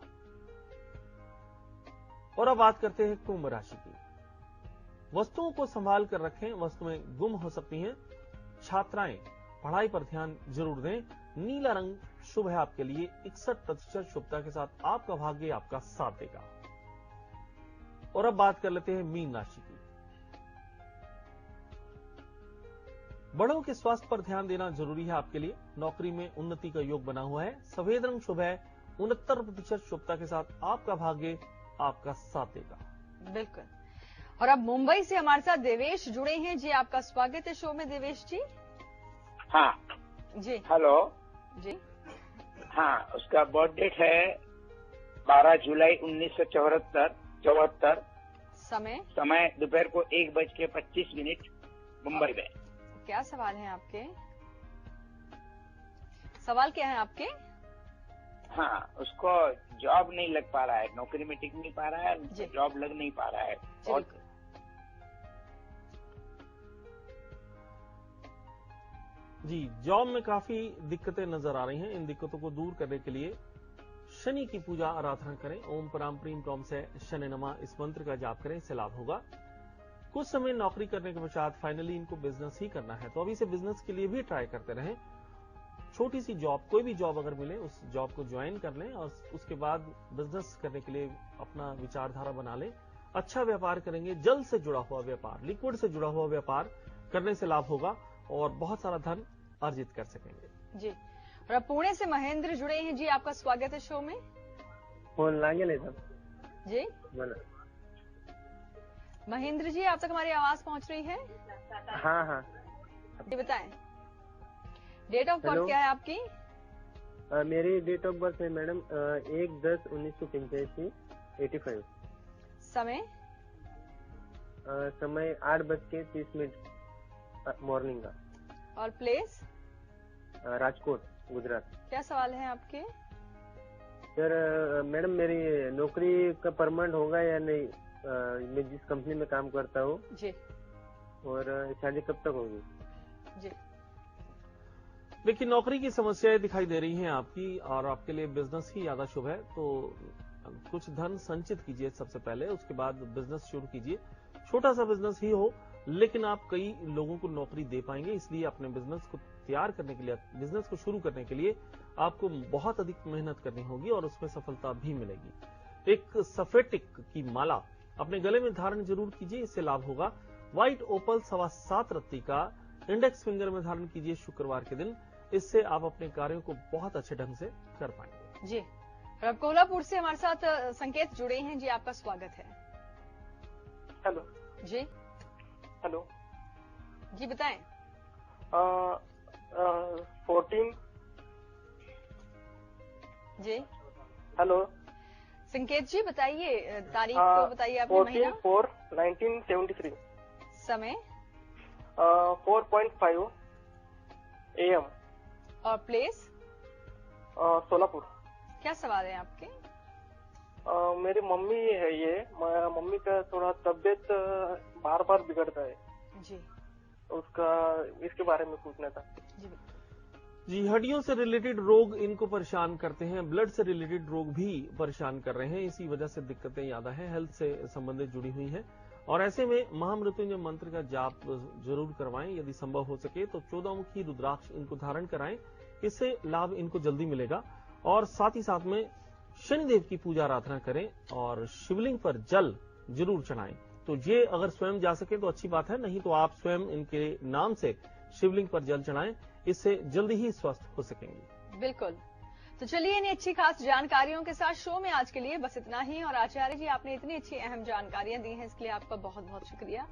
और अब बात करते हैं कुंभ राशि की। वस्तुओं को संभाल कर रखें, वस्तुएं गुम हो सकती हैं। छात्राएं पढ़ाई पर ध्यान जरूर दें। नीला रंग शुभ है आपके लिए। 61% शुभता के साथ आपका भाग्य आपका साथ देगा। और अब बात कर लेते हैं मीन राशि की। बड़ों के स्वास्थ्य पर ध्यान देना जरूरी है आपके लिए। नौकरी में उन्नति का योग बना हुआ है। सफेद रंग शुभ है। 69% शुभता के साथ आपका भाग्य आपका साथ देगा। बिल्कुल। और अब मुंबई से हमारे साथ देवेश जुड़े हैं जी। आपका स्वागत है शो में देवेश जी। हाँ जी। हेलो जी। हाँ, उसका बर्थ डेट है 12 जुलाई 1974। समय दोपहर को 1:25 मुंबई में। क्या सवाल है आपके? सवाल क्या है आपके? हाँ, उसको जॉब नहीं लग पा रहा है, नौकरी में टिक नहीं पा रहा है, जॉब लग नहीं पा रहा है। और जी, जॉब में काफी दिक्कतें नजर आ रही हैं। इन दिक्कतों को दूर करने के लिए शनि की पूजा आराधना करें। ओम पराम प्रीम प्रोम से शनि नमा, इस मंत्र का जाप करें, इससे लाभ होगा। कुछ समय नौकरी करने के पश्चात फाइनली इनको बिजनेस ही करना है, तो अभी से बिजनेस के लिए भी ट्राई करते रहें। छोटी सी जॉब, कोई भी जॉब अगर मिले उस जॉब को ज्वाइन कर लें और उसके बाद बिजनेस करने के लिए अपना विचारधारा बना लें। अच्छा व्यापार करेंगे, जल से जुड़ा हुआ व्यापार, लिक्विड से जुड़ा हुआ व्यापार करने से लाभ होगा और बहुत सारा धन अर्जित कर सकेंगे। जी। और अब पुणे से महेंद्र जुड़े हैं जी। आपका स्वागत है शो में। फोन लागे जी महेंद्र जी, आप तक हमारी आवाज पहुंच रही है? हाँ हाँ जी बताएं, डेट ऑफ बर्थ क्या है आपकी? मेरी डेट ऑफ बर्थ है मैडम 1/10/1985, 85। समय? समय 8:30 मॉर्निंग का। और प्लेस? राजकोट, गुजरात। क्या सवाल है आपके? सर मैडम, मेरी नौकरी का परमानेंट होगा या नहीं? मैं जिस कंपनी में काम करता हूँ जी, और शादी कब तक होगी? जी देखिए, नौकरी की समस्याएं दिखाई दे रही हैं आपकी और आपके लिए बिजनेस ही ज्यादा शुभ है, तो कुछ धन संचित कीजिए सबसे पहले, उसके बाद बिजनेस शुरू कीजिए। छोटा सा बिजनेस ही हो, लेकिन आप कई लोगों को नौकरी दे पाएंगे। इसलिए अपने बिजनेस को तैयार करने के लिए, बिजनेस को शुरू करने के लिए आपको बहुत अधिक मेहनत करनी होगी और उसमें सफलता भी मिलेगी। एक सफेटिक की माला अपने गले में धारण जरूर कीजिए, इससे लाभ होगा। व्हाइट ओपल 7.25 रत्ती का इंडेक्स फिंगर में धारण कीजिए शुक्रवार के दिन, इससे आप अपने कार्यों को बहुत अच्छे ढंग से कर पाएंगे। जी। और अब कोल्हापुर से हमारे साथ संकेत जुड़े हैं जी। आपका स्वागत है। हेलो जी। हेलो जी बताएं। 14 जी। हेलो संकेत जी बताइए, तारीख को बताइए आपने। 14/4/1973। समय? 4:5 AM। और प्लेस? सोलापुर। क्या सवाल है आपके? मेरी मम्मी है ये, मम्मी का थोड़ा तबीयत बार बार बिगड़ता है जी, उसका इसके बारे में पूछना था। जी, हड्डियों से रिलेटेड रोग इनको परेशान करते हैं, ब्लड से रिलेटेड रोग भी परेशान कर रहे हैं, इसी वजह से दिक्कतें ज्यादा हैं, हेल्थ से संबंधित जुड़ी हुई हैं। और ऐसे में महामृत्युंजय मंत्र का जाप जरूर करवाएं, यदि संभव हो सके तो 14 मुखी रुद्राक्ष इनको धारण कराएं, इससे लाभ इनको जल्दी मिलेगा। और साथ ही साथ में शनिदेव की पूजा आराधना करें और शिवलिंग पर जल जरूर चढ़ाएं। तो ये अगर स्वयं जा सके तो अच्छी बात है, नहीं तो आप स्वयं इनके नाम से शिवलिंग पर जल चढ़ाएं, इससे जल्दी ही स्वस्थ हो सकेंगे। बिल्कुल। तो चलिए इन्हीं अच्छी खास जानकारियों के साथ शो में आज के लिए बस इतना ही। और आचार्य जी, आपने इतनी अच्छी अहम जानकारियां दी हैं, इसके लिए आपका बहुत बहुत शुक्रिया।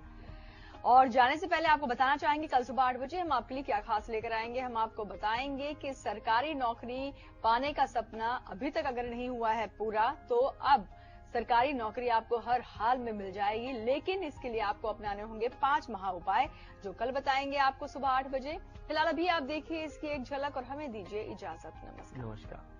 और जाने से पहले आपको बताना चाहेंगे कल सुबह 8 बजे हम आपके लिए क्या खास लेकर आएंगे। हम आपको बताएंगे कि सरकारी नौकरी पाने का सपना अभी तक अगर नहीं हुआ है पूरा, तो अब सरकारी नौकरी आपको हर हाल में मिल जाएगी, लेकिन इसके लिए आपको अपनाने होंगे 5 महा उपाय, जो कल बताएंगे आपको सुबह 8 बजे। फिलहाल अभी आप देखिए इसकी एक झलक और हमें दीजिए इजाजत। नमस्कार।